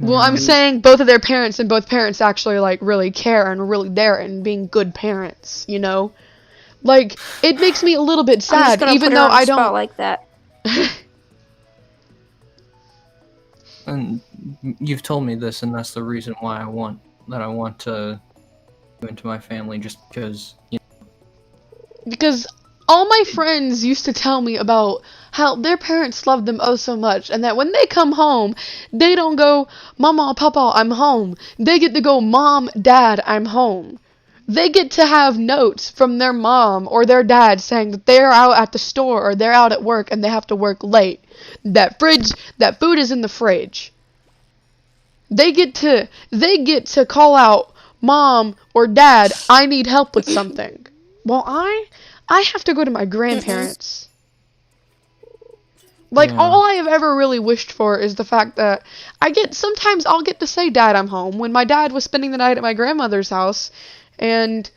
Well, I'm saying both of their parents and both parents actually, like, really care and are really there and being good parents, you know? Like, it makes me a little bit I'm just sad, gonna even put her though on the I spot don't... like that. And you've told me this, and that's the reason why I want to go into my family, just because. Because all my friends used to tell me about how their parents love them oh so much, and that when they come home, they don't go, Mama, Papa, I'm home. They get to go, Mom, Dad, I'm home. They get to have notes from their mom or their dad saying that they're out at the store or they're out at work and they have to work late. That food is in the fridge. They get to call out, Mom or Dad, I need help with something. Well, I have to go to my grandparents. Like, Yeah. all I have ever really wished for is the fact that sometimes I'll get to say, Dad, I'm home. When my dad was spending the night at my grandmother's house, and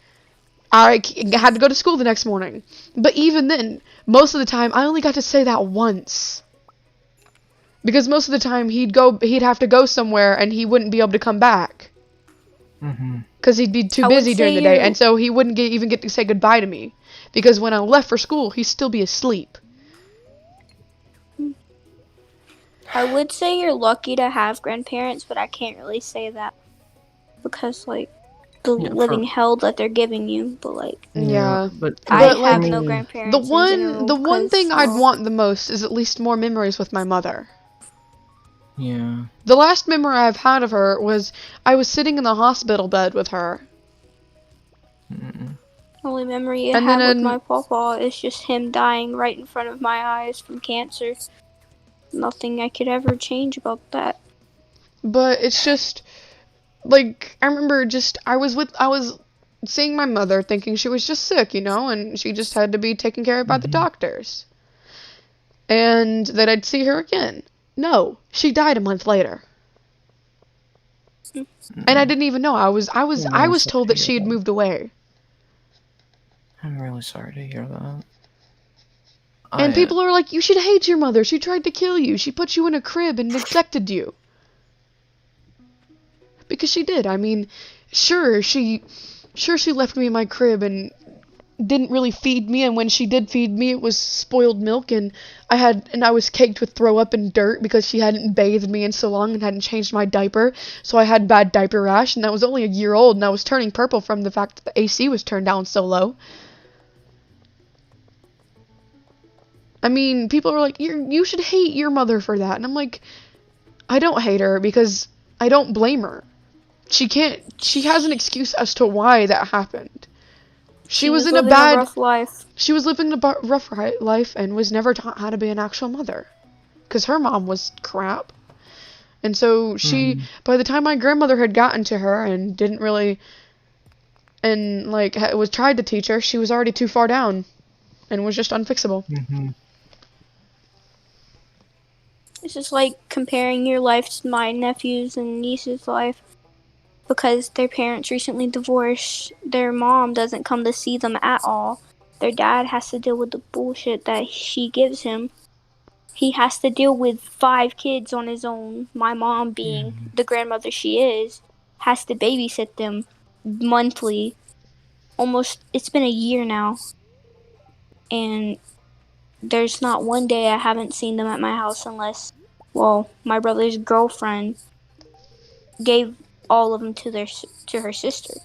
I had to go to school the next morning. But even then, most of the time, I only got to say that once. Because most of the time, he'd have to go somewhere, and he wouldn't be able to come back. Because he'd be too busy during the day, and so he wouldn't even get to say goodbye to me. Because when I left for school, he'd still be asleep. I would say you're lucky to have grandparents, but I can't really say that. Because, like, the living hell that they're giving you, but, like... Yeah. But I have like, no grandparents The one in general, thing I'd want the most is at least more memories with my mother. Yeah. The last memory I've had of her was I was sitting in the hospital bed with her. Only memory I have with my papa is just him dying right in front of my eyes from cancer. Nothing I could ever change about that. But it's just, like, I remember I was seeing my mother thinking she was just sick, you know, and she just had to be taken care of by the doctors. And that I'd see her again. No, she died a month later. And I didn't even know. I was told that she had moved away. I'm really sorry to hear that. And people are like, you should hate your mother. She tried to kill you. She put you in a crib and neglected you. Because she did. I mean, sure she left me in my crib and didn't really feed me, and when she did feed me, it was spoiled milk, and I was caked with throw up and dirt because she hadn't bathed me in so long and hadn't changed my diaper, so I had bad diaper rash, and I was only a year old, and I was turning purple from the fact that the AC was turned down so low. I mean, people are like, you should hate your mother for that, and I'm like, I don't hate her because I don't blame her. She has an excuse as to why that happened. She was living a rough life. She was living a rough life and was never taught how to be an actual mother. Because her mom was crap. And so by the time my grandmother had gotten to her and didn't really, and like, was tried to teach her, she was already too far down. And was just unfixable. Mm-hmm. It's just like comparing your life to my nephew's and niece's life. Because their parents recently divorced, their mom doesn't come to see them at all. Their dad has to deal with the bullshit that she gives him. He has to deal with 5 kids on his own. My mom, being the grandmother she is, has to babysit them monthly. It's been a year now. And there's not one day I haven't seen them at my house unless, my brother's girlfriend gave all of them to her sister,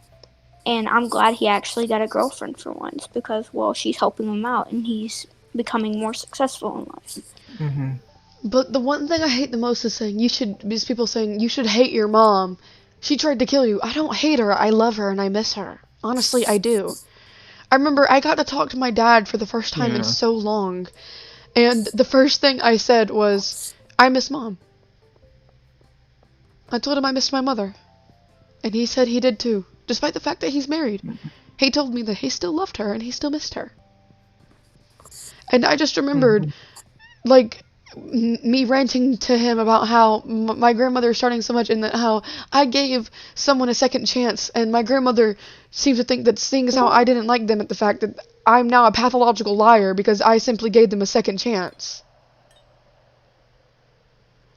and I'm glad he actually got a girlfriend for once because she's helping him out and he's becoming more successful in life. Mm-hmm. But the one thing I hate the most is people saying you should hate your mom. She tried to kill you. I don't hate her. I love her and I miss her. Honestly, I do. I remember I got to talk to my dad for the first time in so long, and the first thing I said was, I miss Mom. I told him I missed my mother. And he said he did too, despite the fact that he's married. He told me that he still loved her and he still missed her. And I just remembered, like, me ranting to him about how my grandmother is starting so much and that how I gave someone a second chance, and my grandmother seems to think that seeing as how I didn't like them at the fact that I'm now a pathological liar because I simply gave them a second chance.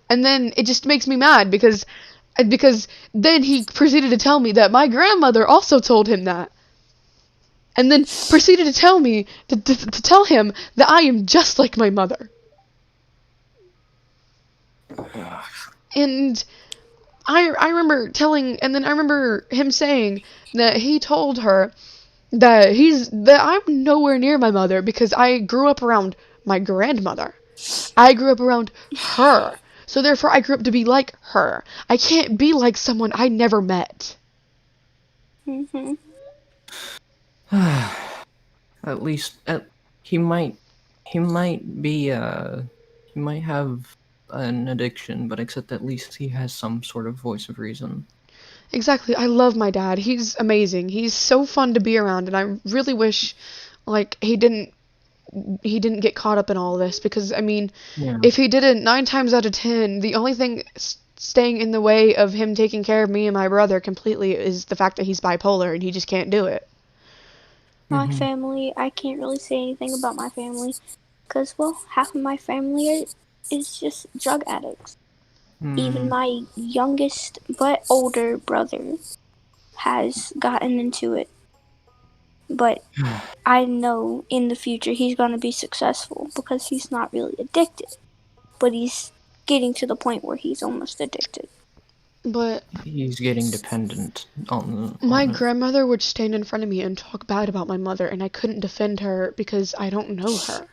And then it just makes me mad because then he proceeded to tell me that my grandmother also told him that. And then proceeded to tell me, to tell him that I am just like my mother. And I remember him saying that he told her that I'm nowhere near my mother because I grew up around my grandmother. I grew up around her. So therefore, I grew up to be like her. I can't be like someone I never met. Mm-hmm. At least, he might have an addiction, but except at least he has some sort of voice of reason. Exactly. I love my dad. He's amazing. He's so fun to be around, and I really wish, like, he didn't get caught up in all of this, because, I mean, if he didn't, 9 times out of 10, the only thing staying in the way of him taking care of me and my brother completely is the fact that he's bipolar and he just can't do it. My family, I can't really say anything about my family, because, half of my family is just drug addicts. Even my youngest but older brother has gotten into it. But I know in the future he's going to be successful because he's not really addicted. But he's getting to the point where he's almost addicted. But he's getting dependent on my grandmother would stand in front of me and talk bad about my mother, and I couldn't defend her because I don't know her.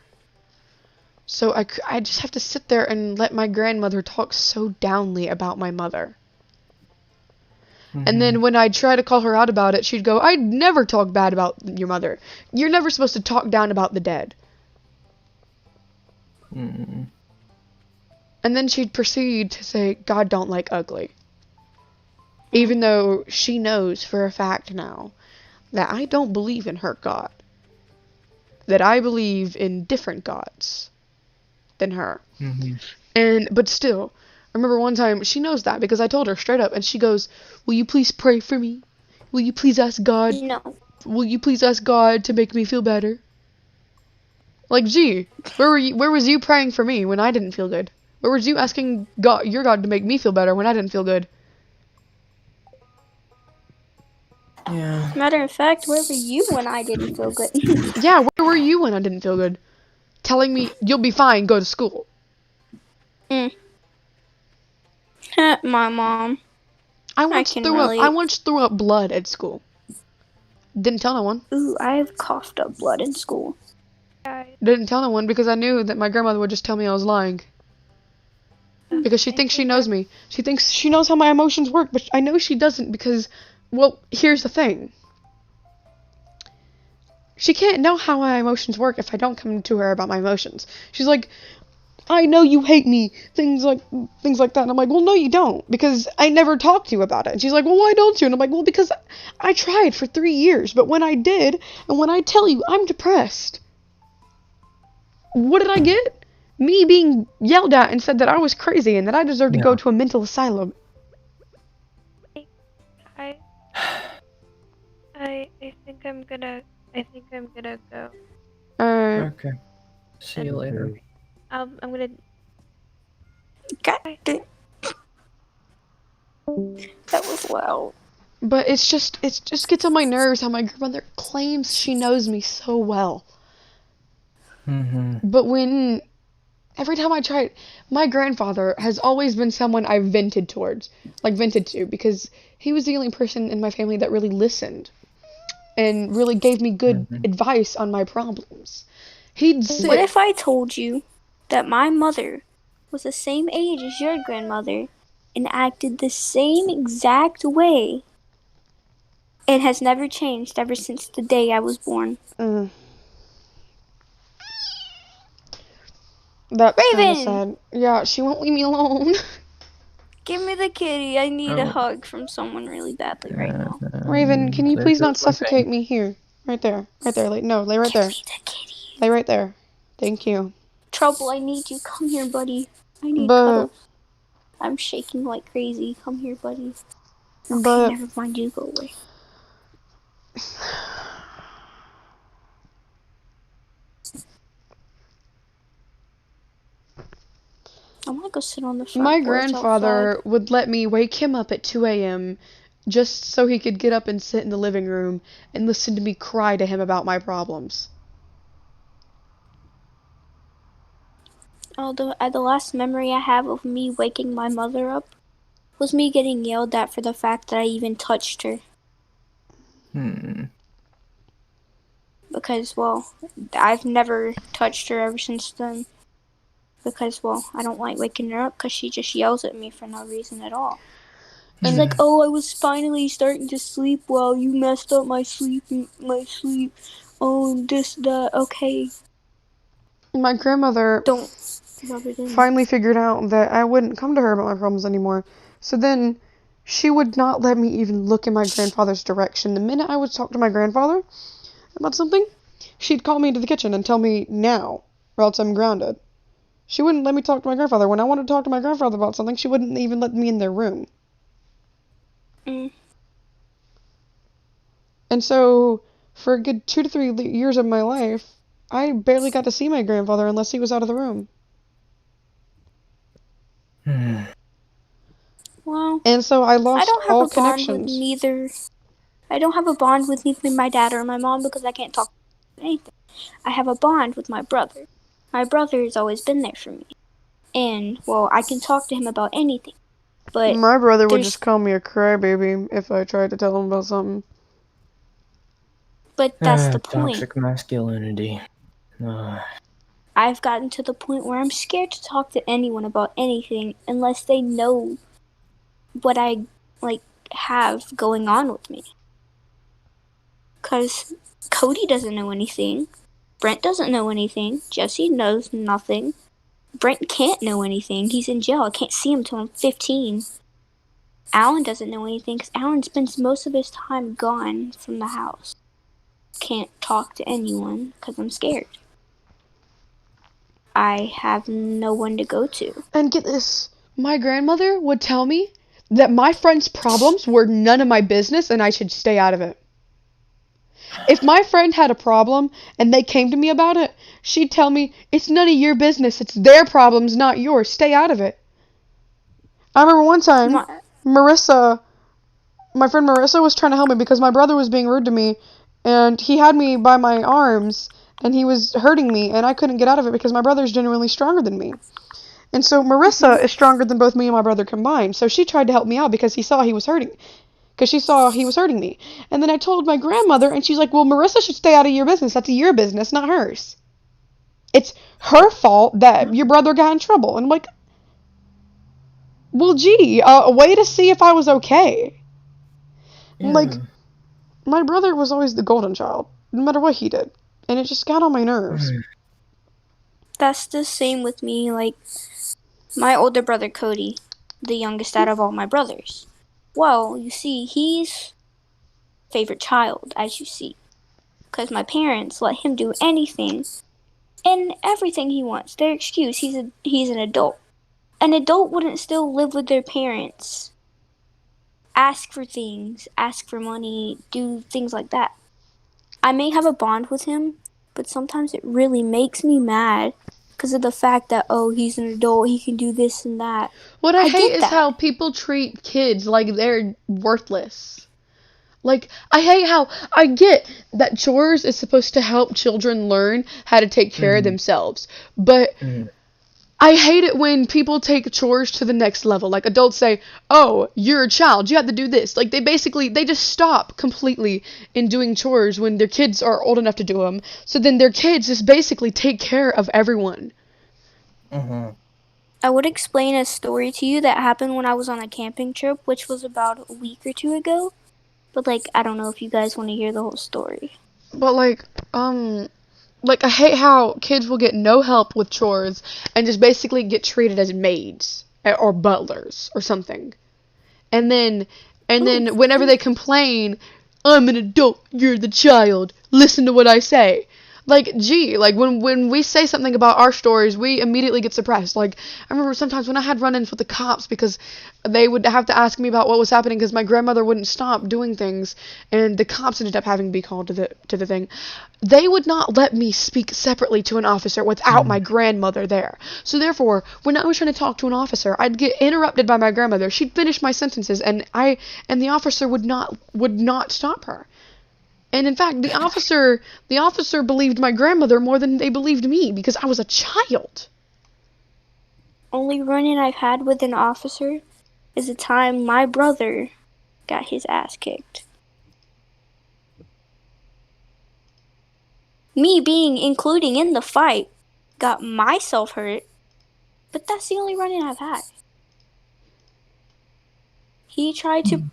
So I just have to sit there and let my grandmother talk so downly about my mother. And then when I try to call her out about it, she'd go, I'd never talk bad about your mother. You're never supposed to talk down about the dead. And then she'd proceed to say, God don't like ugly. Even though she knows for a fact now that I don't believe in her God. That I believe in different gods than her. But still, I remember one time, she knows that because I told her straight up, and she goes, will you please pray for me? Will you please ask God? No. Will you please ask God to make me feel better? Like, gee, where was you praying for me when I didn't feel good? Where was you asking your God to make me feel better when I didn't feel good? Yeah. Matter of fact, where were you when I didn't feel good? Yeah, where were you when I didn't feel good? Telling me, you'll be fine, go to school. My mom. I I once can threw up. I relate. once threw up blood at school. Didn't tell no one. Ooh, I have coughed up blood in school. Didn't tell no one because I knew that my grandmother would just tell me I was lying. Because she thinks she knows me. She thinks she knows how my emotions work, but I know she doesn't because, well, here's the thing. She can't know how my emotions work if I don't come to her about my emotions. She's like, I know you hate me, things like that. And I'm like, well, no, you don't, because I never talked to you about it. And she's like, well, why don't you? And I'm like, well, because I tried for 3 years, but when I did, and when I tell you I'm depressed, what did I get? Me being yelled at and said that I was crazy and that I deserved to go to a mental asylum. I think I'm gonna go. Okay. See you later. I'm gonna. God, that was loud. But it just gets on my nerves how my grandmother claims she knows me so well. But every time I try, my grandfather has always been someone I vented to, because he was the only person in my family that really listened and really gave me good advice on my problems. He'd sit. What if I told you that my mother was the same age as your grandmother and acted the same exact way and has never changed ever since the day I was born? That's kind of Raven! sad. Yeah, she won't leave me alone. Give me the kitty. I need a hug from someone really badly right now. Raven, can you There please not goes my suffocate thing. me here? Right there. Lay right Give there. me the kitty. Lay right there. Thank you. Trouble, I need you. Come here, buddy. I need But- cuddles. I'm shaking like crazy. Come here, buddy. Okay, But- never mind. You go away. I want to go sit on the front My porch grandfather outside. would let me wake him up at 2 a.m. just so he could get up and sit in the living room and listen to me cry to him about my problems. Oh, the last memory I have of me waking my mother up was me getting yelled at for the fact that I even touched her. Because, well, I've never touched her ever since then. Because, well, I don't like waking her up because she just yells at me for no reason at all. She's like, oh, I was finally starting to sleep well. You messed up my sleep. Oh, this, that, okay. My grandmother Don't rub it in. finally figured out that I wouldn't come to her about my problems anymore. So then she would not let me even look in my grandfather's direction. The minute I would talk to my grandfather about something, she'd call me into the kitchen and tell me now, or else I'm grounded. She wouldn't let me talk to my grandfather. When I wanted to talk to my grandfather about something, she wouldn't even let me in their room. And so, for a good 2 to 3 years of my life, I barely got to see my grandfather unless he was out of the room. Well, And so I lost I don't have all a bond with connections. neither. I don't have a bond with neither my dad or my mom because I can't talk about anything. I have a bond with my brother. My brother has always been there for me. And, well, I can talk to him about anything. But My brother would there's- just call me a crybaby if I tried to tell him about something. But that's the point. Toxic masculinity. I've gotten to the point where I'm scared to talk to anyone about anything unless they know what I, have going on with me. Because Cody doesn't know anything. Brent doesn't know anything. Jesse knows nothing. Brent can't know anything. He's in jail. I can't see him till I'm 15. Alan doesn't know anything because Alan spends most of his time gone from the house. Can't talk to anyone because I'm scared. I have no one to go to. And get this, my grandmother would tell me that my friend's problems were none of my business and I should stay out of it. If my friend had a problem and they came to me about it, she'd tell me, it's none of your business, it's their problems, not yours, stay out of it. I remember one time, Marissa my friend Marissa was trying to help me because my brother was being rude to me, and he had me by my arms, and he was hurting me, and I couldn't get out of it because my brother's genuinely stronger than me. And so Marissa is stronger than both me and my brother combined, so she tried to help me out because she saw he was hurting me. And then I told my grandmother, and she's like, well, Marissa should stay out of your business. That's your business, not hers. It's her fault that your brother got in trouble. And I'm like, well, gee, a way to see if I was okay. Yeah. Like, my brother was always the golden child, no matter what he did. And it just got on my nerves. That's the same with me. Like, my older brother, Cody, the youngest out of all my brothers. Well, you see, he's favorite child, as you see. Because my parents let him do anything and everything he wants. Their excuse, he's an adult. An adult wouldn't still live with their parents. Ask for things, ask for money, do things like that. I may have a bond with him, but sometimes it really makes me mad because of the fact that, oh, he's an adult, he can do this and that. What I hate get is that. how people treat kids like they're worthless. Like, I hate how, I get that chores is supposed to help children learn how to take care of themselves, but I hate it when people take chores to the next level. Like, adults say, oh, you're a child, you have to do this. Like, they just stop completely in doing chores when their kids are old enough to do them. So then their kids just basically take care of everyone. I would explain a story to you that happened when I was on a camping trip, which was about a week or two ago. But, like, I don't know if you guys want to hear the whole story. But, like, I hate how kids will get no help with chores and just basically get treated as maids or butlers or something. And then whenever they complain, I'm an adult, you're the child, listen to what I say. Like, gee, like, when we say something about our stories, we immediately get suppressed. Like, I remember sometimes when I had run-ins with the cops because they would have to ask me about what was happening because my grandmother wouldn't stop doing things, and the cops ended up having to be called to the thing. They would not let me speak separately to an officer without my grandmother there. So therefore, when I was trying to talk to an officer, I'd get interrupted by my grandmother. She'd finish my sentences, and the officer would not stop her. And in fact, the officer believed my grandmother more than they believed me because I was a child. Only run-in I've had with an officer is the time my brother got his ass kicked. Me being including in the fight got myself hurt, but that's the only run-in I've had. He tried to...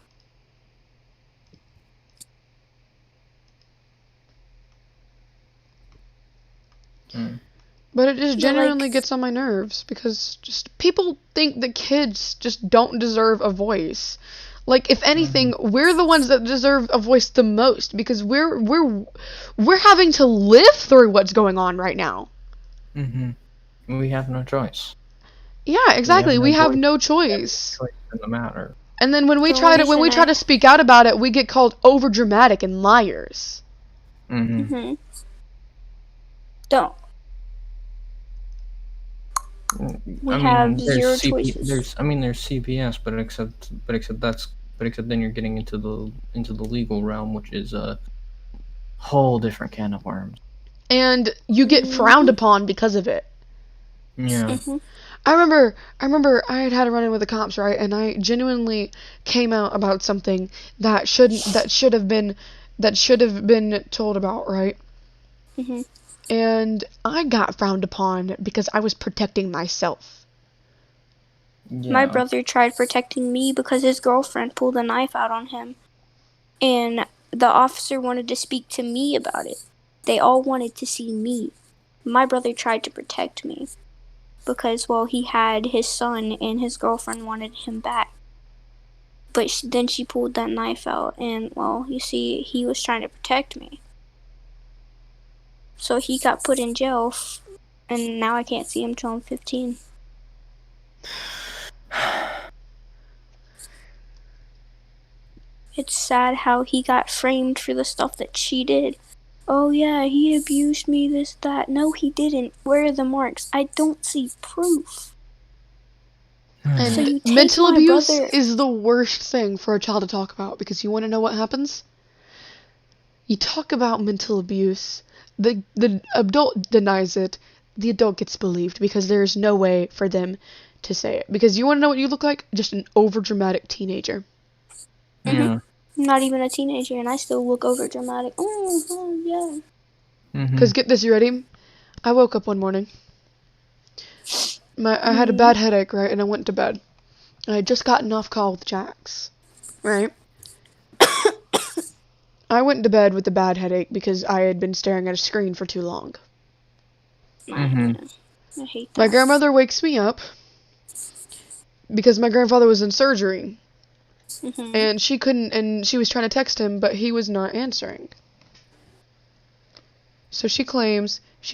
But it just genuinely gets on my nerves because just people think that kids just don't deserve a voice. Like, if anything, we're the ones that deserve a voice the most because we're having to live through what's going on right now. We have no choice. Yeah, exactly. We have no choice. In the matter. And then when we try to speak out about it, we get called overdramatic and liars. Don't. We have zero choices. There's CPS, but except then you're getting into the legal realm, which is a whole different can of worms. And you get frowned upon because of it. Yeah. I remember I had a run-in with the cops, right? And I genuinely came out about something that should have been told about, right? And I got frowned upon because I was protecting myself. Yeah. My brother tried protecting me because his girlfriend pulled a knife out on him. And the officer wanted to speak to me about it. They all wanted to see me. My brother tried to protect me because, well, he had his son and his girlfriend wanted him back. But then she pulled that knife out and, well, you see, he was trying to protect me. So he got put in jail, and now I can't see him till I'm 15. It's sad how he got framed for the stuff that she did. Oh yeah, he abused me, this, that. No, he didn't. Where are the marks? I don't see proof. So And you take mental my abuse brother. is the worst thing for a child to talk about, because you want to know what happens? You talk about mental abuse, the adult denies it, the adult gets believed because there's no way for them to say it. Because you want to know what you look like? Just an overdramatic teenager. Yeah. I'm not even a teenager, and I still look over dramatic. Oh yeah. Because get this, you ready? I woke up one morning. I had a bad headache, right? And I went to bed. I had just gotten off call with Jax, right? I went to bed with a bad headache because I had been staring at a screen for too long. I hate that. My grandmother wakes me up because my grandfather was in surgery. And she couldn't, and she was trying to text him, but he was not answering. So she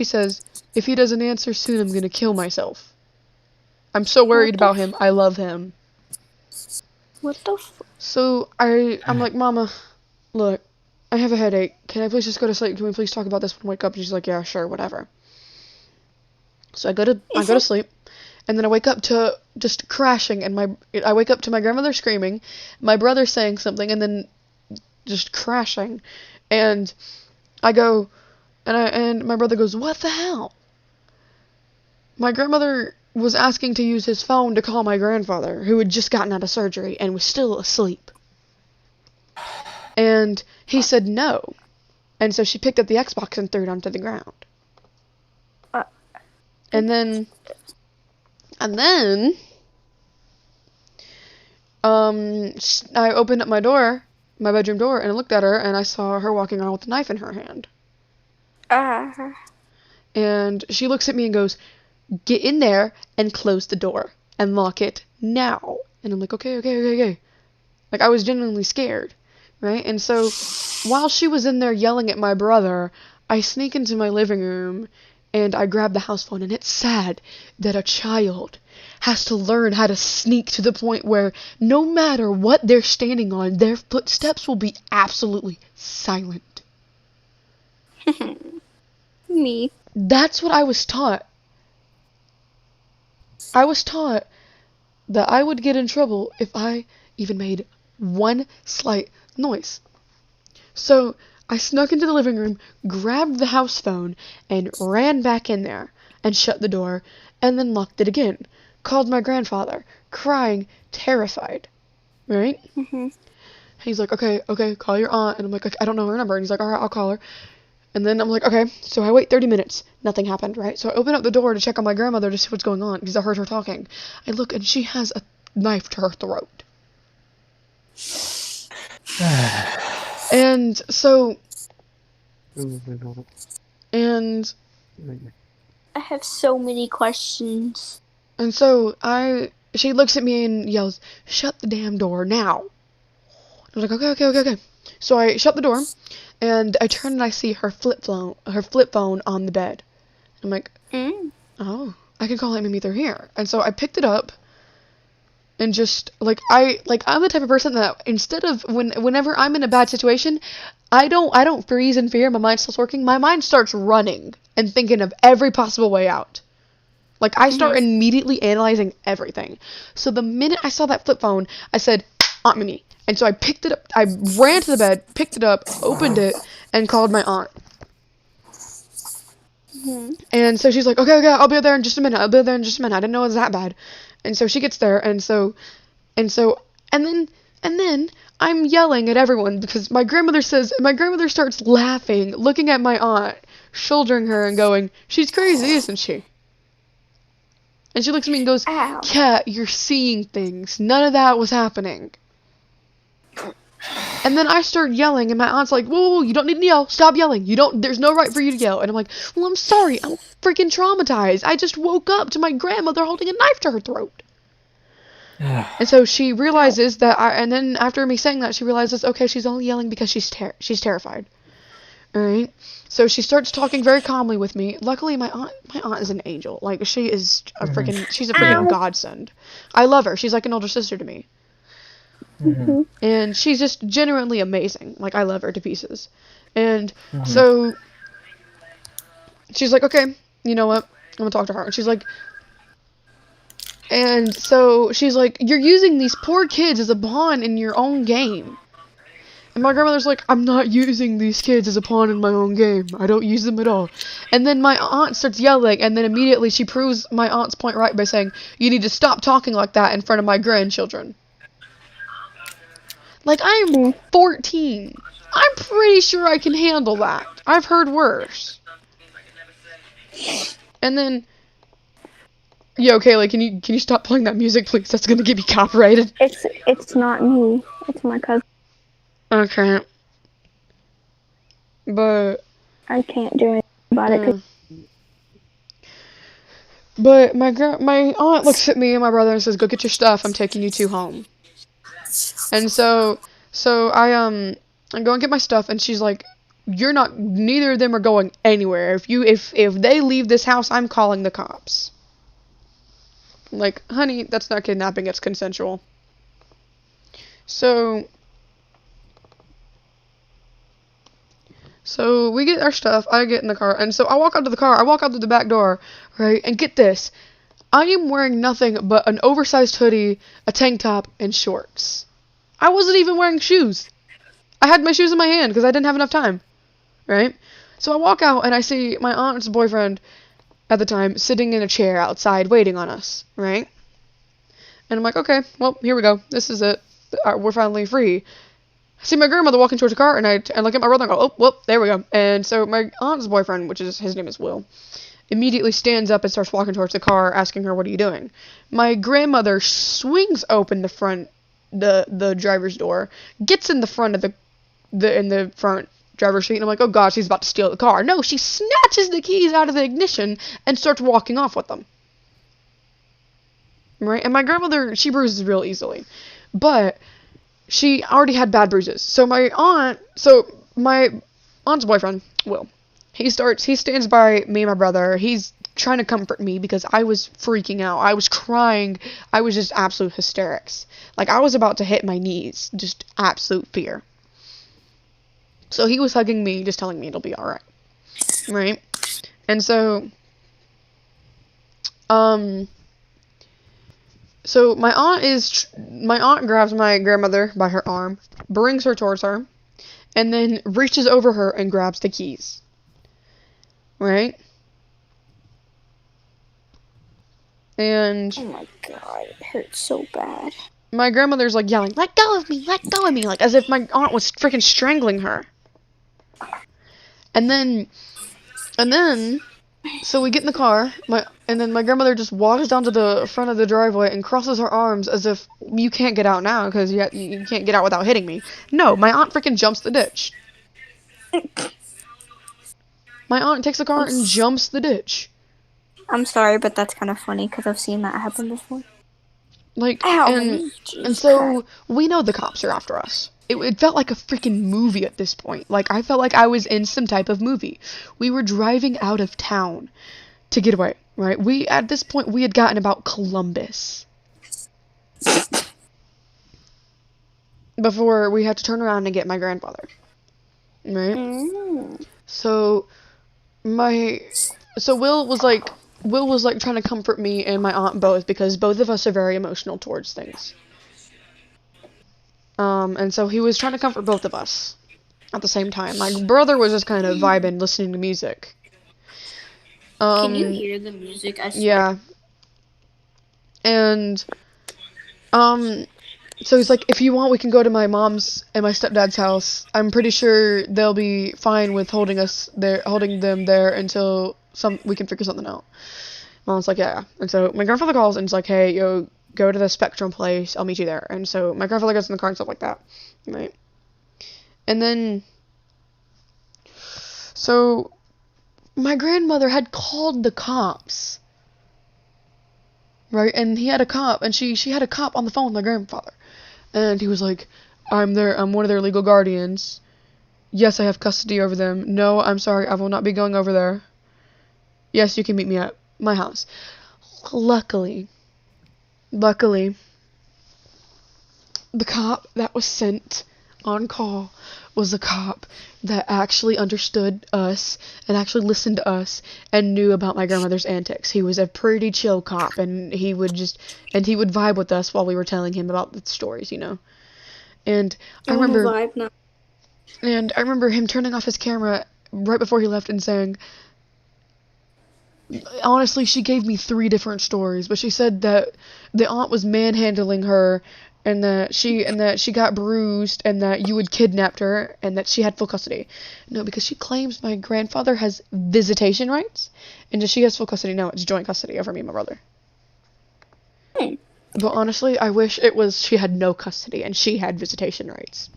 says, if he doesn't answer soon, I'm gonna kill myself. I'm so worried about him. I love him. What the f- So I'm like, Mama, look, I have a headache. Can I please just go to sleep? Can we please talk about this when I wake up? And she's like, yeah, sure, whatever. So I go to sleep, and then I wake up to just crashing, and I wake up to my grandmother screaming, my brother saying something, and then just crashing, and I go, and my brother goes, what the hell? My grandmother was asking to use his phone to call my grandfather, who had just gotten out of surgery and was still asleep. And he said no. And so she picked up the Xbox and threw it onto the ground. And then I opened up my bedroom door, and I looked at her, and I saw her walking around with a knife in her hand. And she looks at me and goes, get in there and close the door and lock it now. And I'm like, okay. Like, I was genuinely scared, right? And so while she was in there yelling at my brother, I sneak into my living room and I grab the house phone. And it's sad that a child has to learn how to sneak to the point where no matter what they're standing on, their footsteps will be absolutely silent. Me. That's what I was taught. I was taught that I would get in trouble if I even made one slight noise. So I snuck into the living room, grabbed the house phone, and ran back in there and shut the door, and then locked it again. Called my grandfather, crying, terrified. Right? He's like, okay, call your aunt. And I'm like, I don't know her number. And he's like, all right, I'll call her. And then I'm like, okay. So I wait 30 minutes. Nothing happened, right? So I open up the door to check on my grandmother to see what's going on because I heard her talking. I look, and she has a knife to her throat. And so, and I have so many questions. And so she looks at me and yells, shut the damn door now. I was like, okay. So I shut the door, and I turn and I see her flip phone on the bed. I'm like, oh, I can call Amy through here. And so I picked it up, and just I'm the type of person that instead of whenever I'm in a bad situation, I don't freeze in fear. My mind starts working. My mind starts running and thinking of every possible way out. Like, I start immediately analyzing everything. So the minute I saw that flip phone, I said, Aunt Mimi. And so I picked it up. I ran to the bed, picked it up, opened it, and called my aunt. And so she's like, okay, I'll be there in just a minute. I didn't know it was that bad. And so she gets there, and then I'm yelling at everyone because my grandmother starts laughing, looking at my aunt, shouldering her and going, she's crazy, isn't she? And she looks at me and goes, Ow. Kat, you're seeing things. None of that was happening. And then I start yelling, and my aunt's like, whoa, you don't need to yell. Stop yelling. There's no right for you to yell. And I'm like, well, I'm sorry. I'm freaking traumatized. I just woke up to my grandmother holding a knife to her throat. And so she realizes and then after me saying that, she realizes, okay, she's only yelling because she's terrified. Alright? So she starts talking very calmly with me. Luckily, my aunt is an angel. Like, she's a freaking godsend. I love her. She's like an older sister to me. And she's just genuinely amazing. Like, I love her to pieces. And so she's like, okay, you know what? I'm gonna talk to her. And she's like, And so she's like, you're using these poor kids as a pawn in your own game. And my grandmother's like, I'm not using these kids as a pawn in my own game. I don't use them at all. And then my aunt starts yelling, and then immediately she proves my aunt's point right by saying, you need to stop talking like that in front of my grandchildren. Like, I'm 14. I'm pretty sure I can handle that. I've heard worse. And then, yo, Kaylee, can you stop playing that music, please? That's gonna get me copyrighted. It's not me. It's my cousin. Okay. But I can't do anything about it. 'Cause but my aunt looks at me and my brother and says, "Go get your stuff. I'm taking you two home." And so I go and get my stuff, and she's like, neither of them are going anywhere. If they leave this house, I'm calling the cops. Like, honey, that's not kidnapping, it's consensual. So we get our stuff, I get in the car, and so I walk out to the car, I walk out to the back door, right, and get this. I am wearing nothing but an oversized hoodie, a tank top, and shorts. I wasn't even wearing shoes. I had my shoes in my hand because I didn't have enough time, right? So I walk out and I see my aunt's boyfriend at the time sitting in a chair outside waiting on us, right? And I'm like, okay, well, here we go. This is it. We're finally free. I see my grandmother walking towards the car, and I look at my brother and go, oh, whoop, there we go. And so my aunt's boyfriend, his name is Will, immediately stands up and starts walking towards the car, asking her, what are you doing? My grandmother swings open the driver's door, gets in the front of in the front driver's seat, and I'm like, oh god, she's about to steal the car. No, she snatches the keys out of the ignition and starts walking off with them. Right? And my grandmother, she bruises real easily. But she already had bad bruises. So my aunt's boyfriend, Will, he stands by me and my brother. He's trying to comfort me because I was freaking out. I was crying. I was just absolute hysterics. Like, I was about to hit my knees. Just absolute fear. So he was hugging me, just telling me it'll be alright. Right? And so my aunt grabs my grandmother by her arm, brings her towards her, and then reaches over her and grabs the keys. Right? And oh my god, it hurts so bad. My grandmother's like yelling, let go of me, like as if my aunt was freaking strangling her. And then, so we get in the car, and then my grandmother just walks down to the front of the driveway and crosses her arms as if, you can't get out now because you can't get out without hitting me. No, my aunt freaking jumps the ditch. My aunt takes the car and jumps the ditch. I'm sorry, but that's kind of funny because I've seen that happen before. Like, Ow, and so we know the cops are after us. It felt like a freaking movie at this point. Like, I felt like I was in some type of movie. We were driving out of town to get away, right? At this point, we had gotten about Columbus. Before we had to turn around and get my grandfather. Right? So Will was like trying to comfort me and my aunt both because both of us are very emotional towards things. And so he was trying to comfort both of us at the same time. My brother was just kind of vibing, listening to music. Can you hear the music? I swear. Yeah. And, so he's like, if you want, we can go to my mom's and my stepdad's house. I'm pretty sure they'll be fine with holding them there until we can figure something out. Mom's like, yeah. And so my grandfather calls and is like, hey, yo, go to the Spectrum place, I'll meet you there. And so my grandfather gets in the car and stuff like that, right? And then, so my grandmother had called the cops, right? And he had a cop, and she had a cop on the phone with my grandfather. And he was like, I'm one of their legal guardians. Yes, I have custody over them. No, I'm sorry, I will not be going over there. Yes, you can meet me at my house. Luckily, the cop that was sent on call was a cop that actually understood us and actually listened to us and knew about my grandmother's antics. He was a pretty chill cop, and he would vibe with us while we were telling him about the stories, you know. And I remember vibe now. and I remember him turning off his camera right before he left and saying, honestly, she gave me 3 different stories, but she said that the aunt was manhandling her, and that she got bruised, and that you had kidnapped her, and that she had full custody. No, because she claims my grandfather has visitation rights, and that she has full custody now. It's joint custody over me and my brother. But honestly, I wish it was she had no custody and she had visitation rights.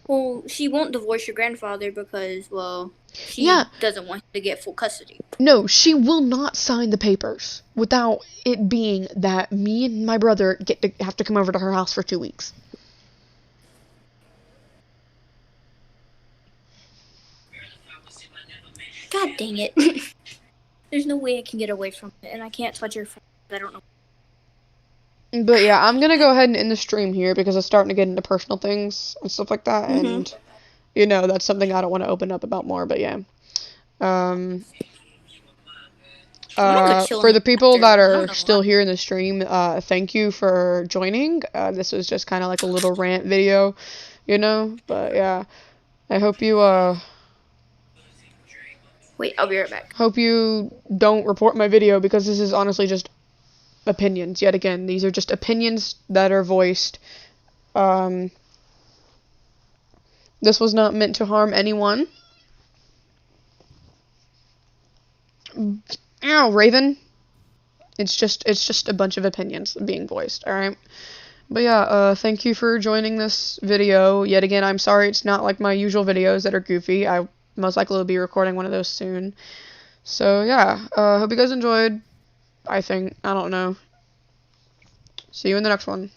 Well, she won't divorce your grandfather because, well, she doesn't want him to get full custody. No, she will not sign the papers without it being that me and my brother have to come over to her house for 2 weeks. God dang it. There's no way I can get away from it, and I can't touch her phone. I don't know. But yeah, I'm gonna go ahead and end the stream here because it's starting to get into personal things and stuff like that, and you know, that's something I don't want to open up about more, but yeah. For the people that are still here in the stream, thank you for joining. This was just kind of like a little rant video, you know, but yeah. I hope you, Wait, I'll be right back. hope you don't report my video because this is honestly just opinions. Yet again, these are just opinions that are voiced. This was not meant to harm anyone. Ow, Raven. It's just a bunch of opinions being voiced, alright? But yeah, thank you for joining this video. Yet again, I'm sorry it's not like my usual videos that are goofy. I most likely will be recording one of those soon. So yeah, hope you guys enjoyed. I think. I don't know. See you in the next one.